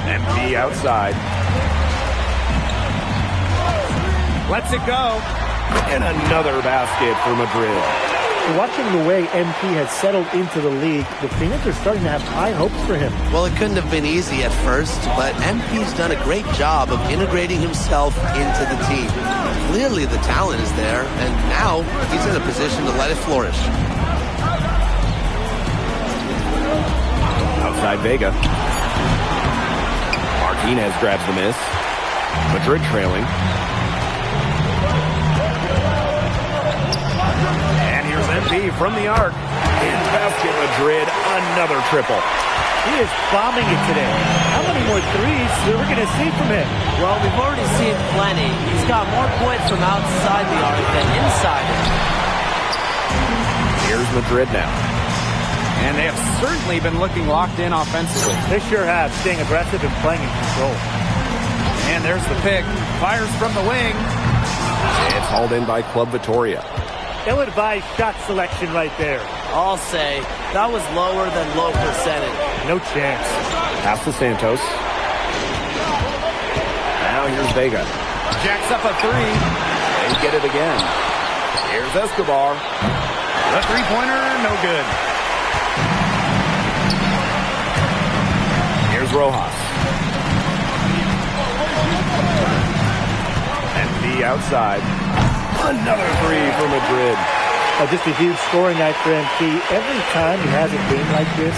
MP outside. Lets it go. And another basket for Madrid. Watching the way MP has settled into the league, the fans are starting to have high hopes for him. Well, it couldn't have been easy at first, but MP's done a great job of integrating himself into the team. Clearly the talent is there, and now he's in a position to let it flourish. Outside Vega. Martinez grabs the miss. Madrid trailing. And here's MP from the arc. In basket Madrid, another triple. He is bombing it today. How many more threes are we going to see from him? Well, we've already seen plenty. He's got more points from outside the arc than inside it. Here's Madrid now. And they have certainly been looking locked in offensively. They sure have, staying aggressive and playing in control. And there's the pick. Fires from the wing. It's hauled in by Club Vitoria. Ill-advised shot selection right there. I'll say that was lower than low percentage. No chance. Pass to Santos. Now here's Vega. Jacks up a 3. They get it again. Here's Escobar. The three-pointer, no good. Here's Rojas. MP outside. Another 3 for Madrid. Oh, just a huge scoring night for MP. Every time he has a game like this,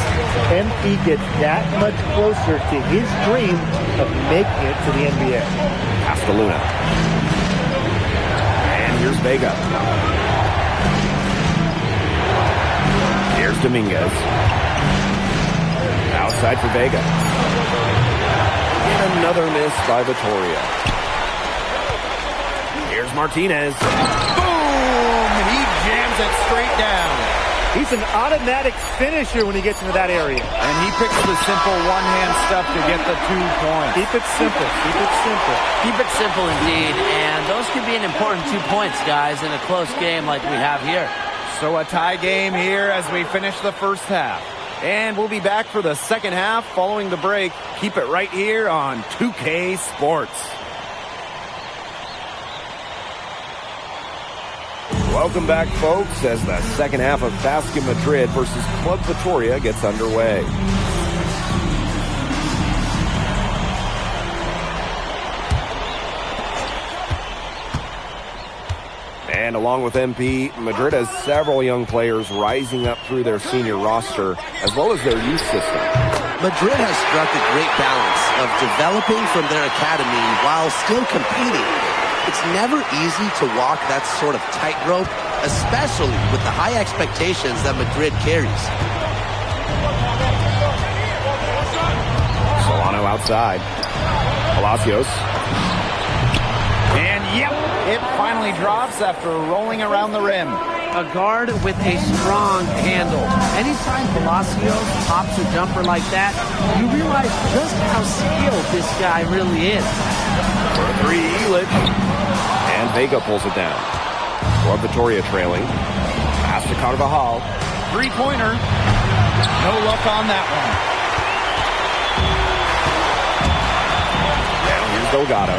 MP gets that much closer to his dream of making it to the NBA. Pass to Luna. And here's Vega. Here's Dominguez. Outside for Vega. And another miss by Vitoria. Here's Martinez. Boom! He jams it straight down. He's an automatic finisher when he gets into that area. And he picks the simple one-hand stuff to get the 2 points. Keep it simple. Keep it simple. Keep it simple indeed. And those can be an important 2 points, guys, in a close game like we have here. So a tie game here as we finish the first half. And we'll be back for the second half following the break. Keep it right here on 2K Sports. Welcome back, folks, as the second half of Basket Madrid versus Club Vitoria gets underway. And along with MP, Madrid has several young players rising up through their senior roster, as well as their youth system. Madrid has struck a great balance of developing from their academy while still competing. It's never easy to walk that sort of tightrope, especially with the high expectations that Madrid carries. Solano outside. Palacios. And yep, it finally drops after rolling around the rim. A guard with a strong handle. Anytime Palacios pops a jumper like that, you realize just how skilled this guy really is. For a three, Illich. And Vega pulls it down. Club Vitoria trailing. Pass to Carvajal. Three-pointer. No luck on that one. Now here's Delgado.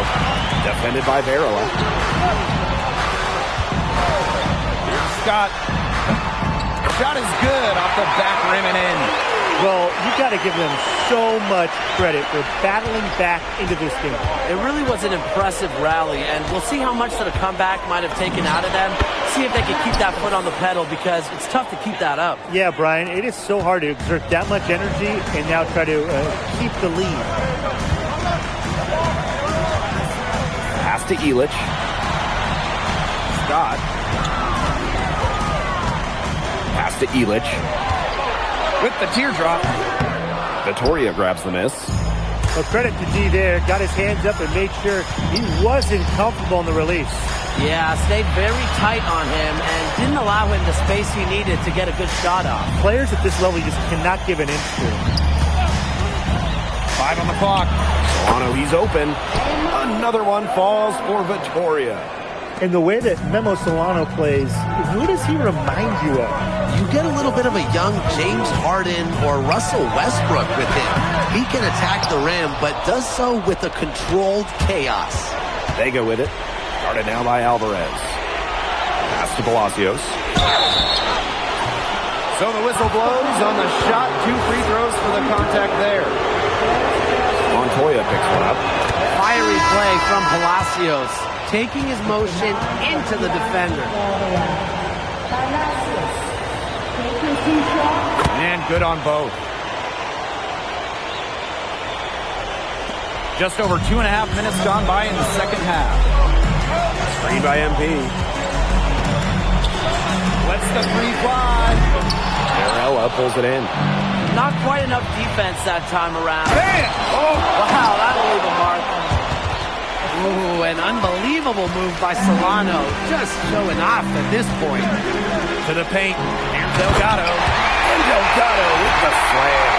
Defended by Varela. Here's Scott. Shot is good off the back rim and in. Well, you got to give them so much credit for battling back into this game. It really was an impressive rally, and we'll see how much that a comeback might have taken out of them. See if they can keep that foot on the pedal, because it's tough to keep that up. Yeah, Brian, it is so hard to exert that much energy and now try to keep the lead. Pass to Illich. Scott. Pass to Illich. With the teardrop. Vitoria grabs the miss. Well, credit to D there. Got his hands up and made sure he wasn't comfortable in the release. Yeah, stayed very tight on him and didn't allow him the space he needed to get a good shot off. Players at this level you just cannot give an inch to. 5 on the clock. Solano, he's open. Another one falls for Vitoria. And the way that Memo Solano plays, who does he remind you of? You get a little bit of a young James Harden or Russell Westbrook with him. He can attack the rim, but does so with a controlled chaos. Vega with it. Guarded now by Alvarez. Pass to Palacios. So the whistle blows on the shot. 2 free throws for the contact there. Montoya picks one up. Fiery play from Palacios, taking his motion into the defender. And good on both. Just over 2.5 minutes gone by in the second half. Screen by MP. Lets the three fly. Varela pulls it in. Not quite enough defense that time around. Bam! Oh, wow, that'll leave a mark. Ooh, an unbelievable move by Solano. Just showing off at this point. To the paint. Here's Delgado. And Delgado with the slam.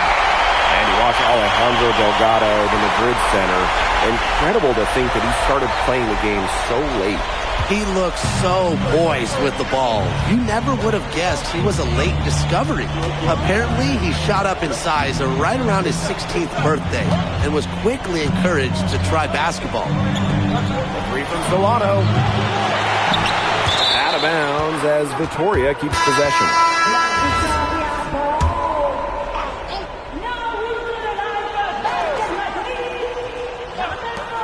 And you watch Alejandro Delgado, the Madrid center. Incredible to think that he started playing the game so late. He looks so poised with the ball. You never would have guessed he was a late discovery. Apparently, he shot up in size right around his 16th birthday and was quickly encouraged to try basketball. Three from Solano. Out of bounds as Vitoria keeps possession.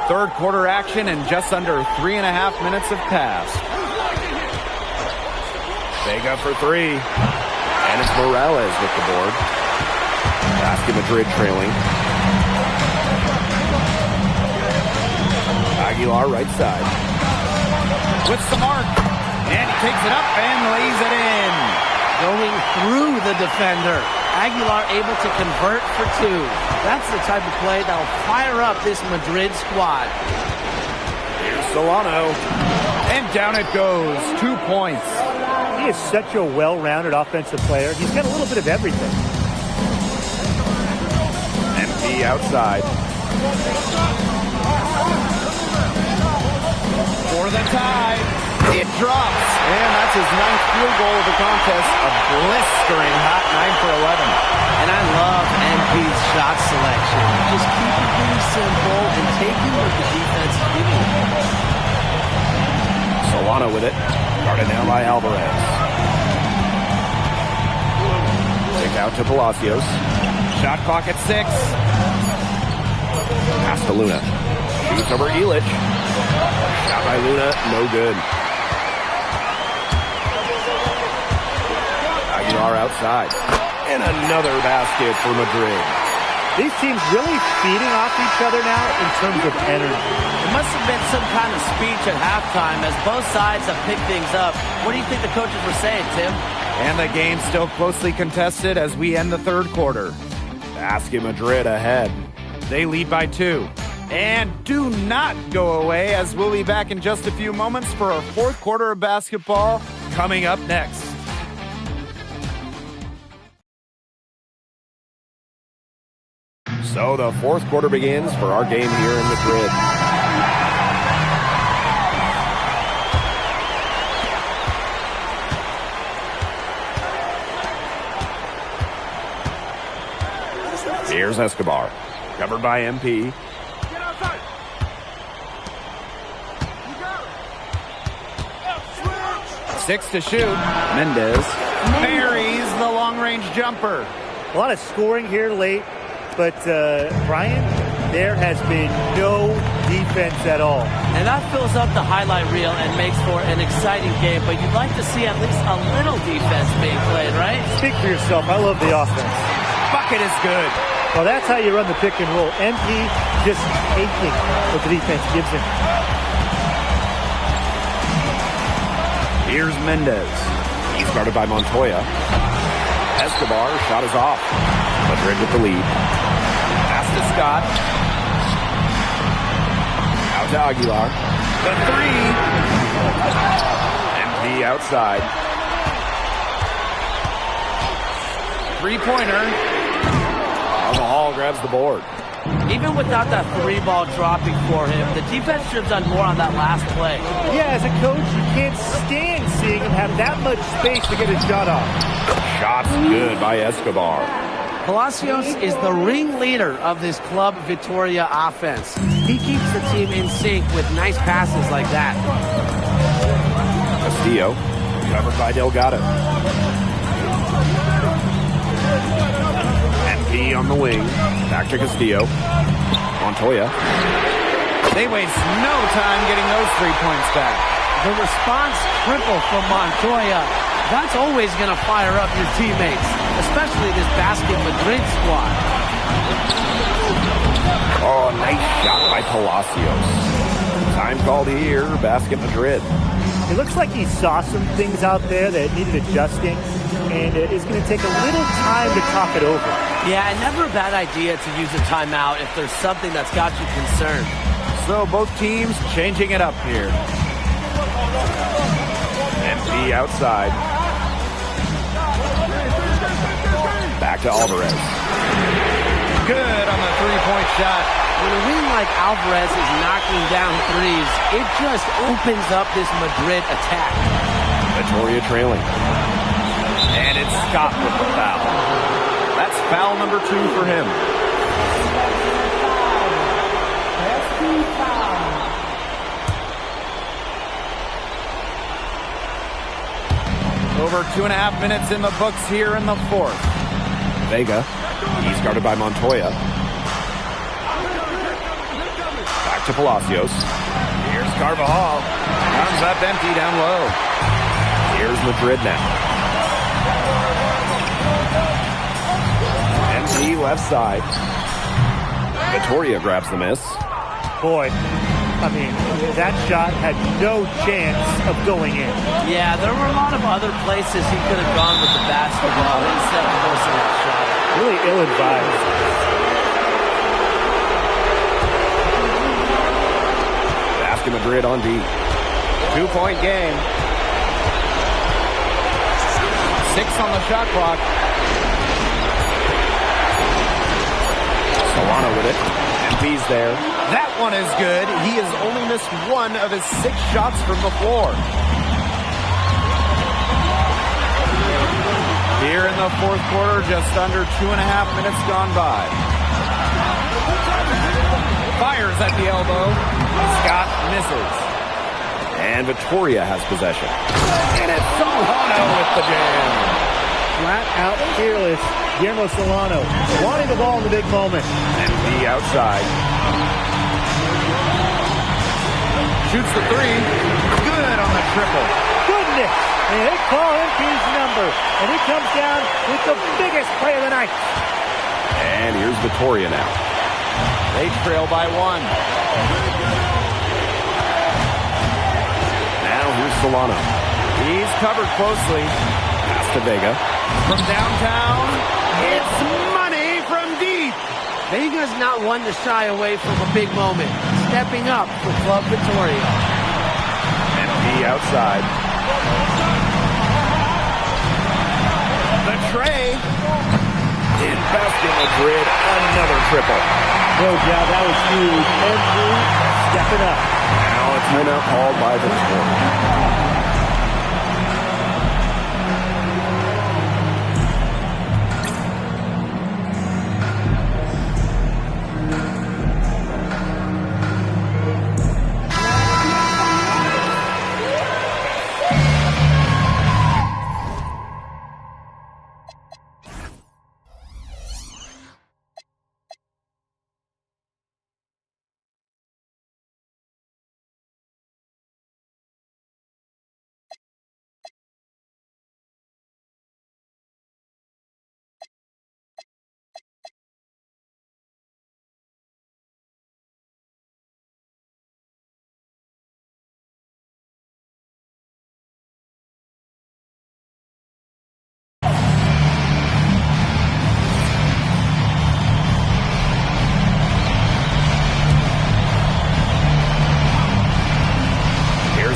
Third quarter action and just under 3.5 minutes have passed. Vega for three. And it's Morales with the board. Basket Madrid trailing. Aguilar right side. With the mark. And he takes it up and lays it in. Going through the defender. Aguilar able to convert for 2. That's the type of play that'll fire up this Madrid squad. Here's Solano. And down it goes. 2 points. He is such a well-rounded offensive player. He's got a little bit of everything. MP outside. For the tie. It drops. And that's his 9th field goal of the contest. A blistering hot 9 for 11. And I love MP's shot selection. Just keeping things simple and taking what the defense is giving him. Solano with it. Guarded down by Alvarez. Kick out to Palacios. Shot clock at 6. Pass to Luna. Shoots over Illich. Shot by Luna, no good. Aguilar outside. And another basket for Madrid. These teams really feeding off each other now in terms of energy. It must have been some kind of speech at halftime as both sides have picked things up. What do you think the coaches were saying, Tim? And the game's still closely contested as we end the third quarter. Basket Madrid ahead. They lead by 2. And do not go away, as we'll be back in just a few moments for our fourth quarter of basketball coming up next. So the fourth quarter begins for our game here in Madrid. Here's Escobar. Covered by MP. 6 to shoot. Mendez buries the long-range jumper. A lot of scoring here late, but Brian, there has been no defense at all. And that fills up the highlight reel and makes for an exciting game, but you'd like to see at least a little defense being played, right? Speak for yourself. I love the offense. Bucket is good. Well, that's how you run the pick and roll. MP just taking what the defense gives him. Here's Mendez. He's guarded by Montoya. Escobar, shot is off. Madrid with the lead. Pass to Scott. Out to Aguilar. The 3. MP outside. Three-pointer. Hall grabs the board. Even without that 3-ball dropping for him, the defense should have done more on that last play. Yeah, as a coach, you can't stand seeing him have that much space to get a shot off. Shot's good by Escobar. Palacios is the ringleader of this Club Vitoria offense. He keeps the team in sync with nice passes like that. Castillo, covered by Delgado. MP on the wing. Back to Castillo. Montoya. They waste no time getting those 3 points back. The response triple from Montoya. That's always going to fire up your teammates, especially this Basket Madrid squad. Oh, nice shot by Palacios. Time called here, Basket Madrid. It looks like he saw some things out there that needed adjusting, and it's going to take a little time to talk it over. Yeah, and never a bad idea to use a timeout if there's something that's got you concerned. So both teams changing it up here. MP outside. Back to Alvarez. Good on the three-point shot. When a wing like Alvarez is knocking down threes, it just opens up this Madrid attack. Vitoria trailing. And it's Scott with the foul. That's foul number 2 for him. Over 2.5 minutes in the books here in the fourth. Vega. He's guarded by Montoya. Back to Palacios. Here's Carvajal. Comes up empty down low. Here's Madrid now. MP left side. Vitoria grabs the miss. Boy, I mean, that shot had no chance of going in. Yeah, there were a lot of other places he could have gone with the basketball instead of forcing that shot. Really ill-advised. Basket Madrid on D. 2-point game. 6 on the shot clock. Solano with it. MP's there. That one is good. He has only missed 1 of his 6 shots from the floor. Here in the fourth quarter, just under 2.5 minutes gone by. Fires at the elbow. Scott misses. And Victoria has possession. And it's Solano with the jam. Flat out fearless. Guillermo Solano wanting the ball in the big moment. MP outside. Shoots the three. Good on the triple. Goodness. And they call MP's number. And he comes down with the biggest play of the night. And here's Victoria now. They trail by 1. Now here's Solano. He's covered closely. Pass to Vega. From downtown, it's money from deep. Vega's not one to shy away from a big moment. Stepping up for Club Victoria. MP outside. The tray. In Basket Madrid, another triple. No doubt, that was huge. Andrew stepping up. Now a timeout called by Victoria.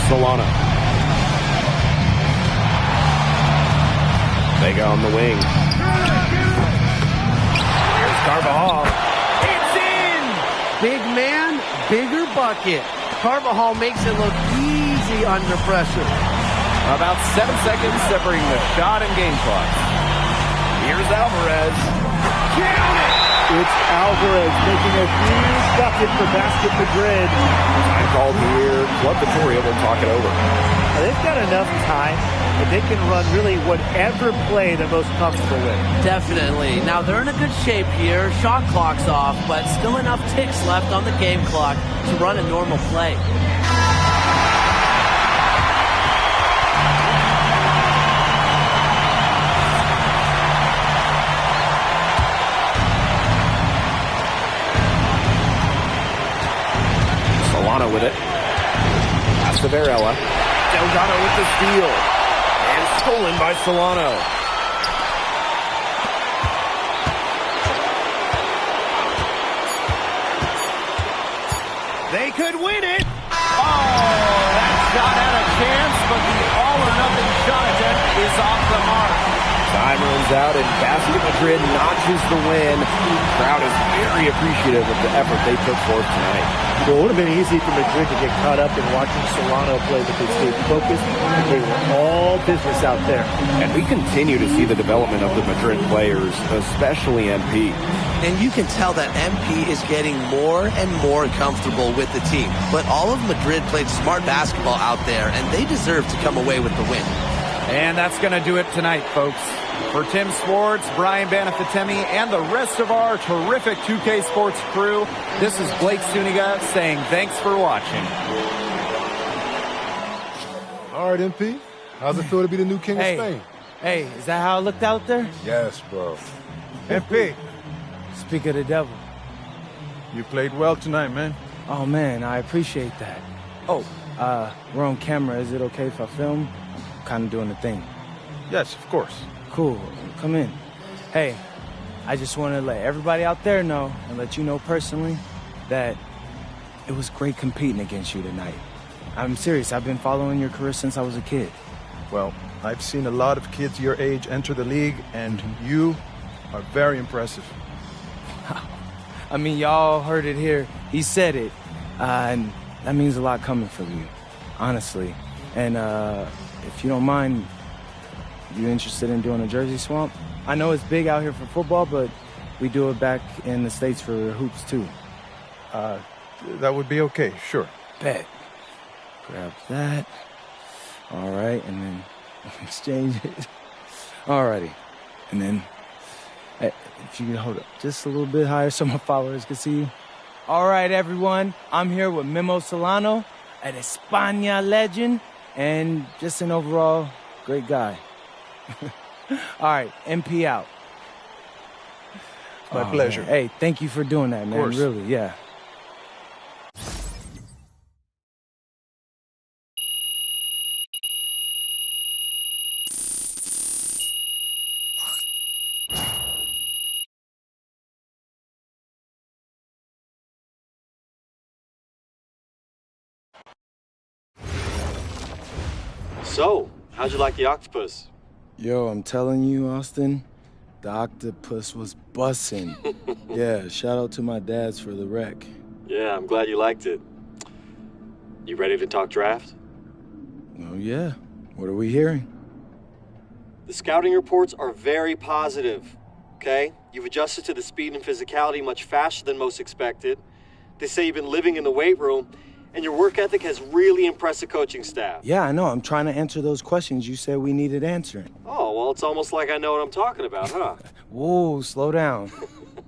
Solano. Vega on the wing. Here's Carvajal. It's in! Big man, bigger bucket. Carvajal makes it look easy under pressure. About 7 seconds separating the shot and game clock. Here's Alvarez. Count it! It's Alvarez making a huge bucket for Basket Madrid. Time called here. Club Victoria will talk it over. They've got enough time that they can run really whatever play they're most comfortable with. Definitely. Now, they're in a good shape here. Shot clock's off, but still enough ticks left on the game clock to run a normal play. Solano with it. Pass to Varela. Delgado with the steal. And stolen by Solano. They could win it. Oh, that shot had a chance, but the all-or-nothing shot attempt is off the mark. Time runs out and Basket Madrid notches the win. The crowd is very appreciative of the effort they took forth tonight. Well, it would have been easy for Madrid to get caught up in watching Solano play, but they stayed focused and they were all business out there. And we continue to see the development of the Madrid players, especially MP. And you can tell that MP is getting more and more comfortable with the team. But all of Madrid played smart basketball out there, and they deserve to come away with the win. And that's going to do it tonight, folks. For Tim Swartz, Brian Banafitemi, and the rest of our terrific 2K Sports crew, this is Blake Suniga saying thanks for watching. All right, MP. How's it feel to be the new king of Spain? Hey, is that how it looked out there? Yes, bro. MP, Speak of the devil. you played well tonight, man. Oh, man, I appreciate that. Oh, we're on camera. Is it okay if I film? I'm kind of doing the thing. Yes, of course. Cool. Come in. Hey, I just want to let everybody out there know and let you know personally that it was great competing against you tonight. I'm serious. I've been following your career since I was a kid. Well, I've seen a lot of kids your age enter the league, and you are very impressive. I mean, y'all heard it here. He said it. And that means a lot coming from you, honestly. And if you don't mind, you interested in doing a jersey swamp? I know it's big out here for football, but we do it back in the States for hoops, too. That would be okay, sure. Bet. Grab that. All right, and then exchange it. Alrighty. And then, hey, if you can hold up just a little bit higher so my followers can see you. All right, everyone. I'm here with Memo Solano, an España legend, and just an overall great guy. All right, MP out. My pleasure. Man. Hey, thank you for doing that, man. Of course. Really, yeah. So, how'd you like the octopus? Yo, I'm telling you, Austin, the octopus was bussin'. Yeah, shout out to my dads for the wreck. Yeah, I'm glad you liked it. You ready to talk draft? Oh, yeah. What are we hearing? The scouting reports are very positive, okay? You've adjusted to the speed and physicality much faster than most expected. They say you've been living in the weight room, and your work ethic has really impressed the coaching staff. Yeah, I know. I'm trying to answer those questions you said we needed answering. Oh, well, it's almost like I know what I'm talking about, huh? Whoa, slow down.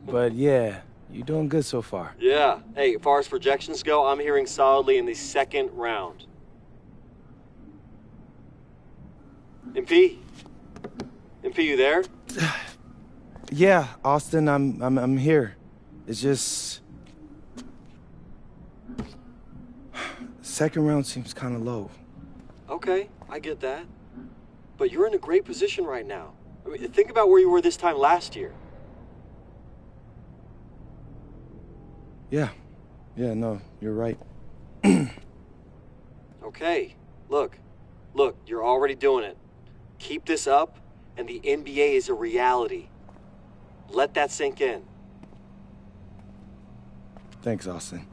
But yeah, you're doing good so far. Yeah. Hey, as far as projections go, I'm hearing solidly in the second round. MP? MP, you there? Yeah, Austin, I'm here. It's just... Second round seems kind of low. Okay, I get that. But you're in a great position right now. I mean, think about where you were this time last year. Yeah, no, you're right. Okay, look, you're already doing it. Keep this up, and the NBA is a reality. Let that sink in. Thanks, Austin.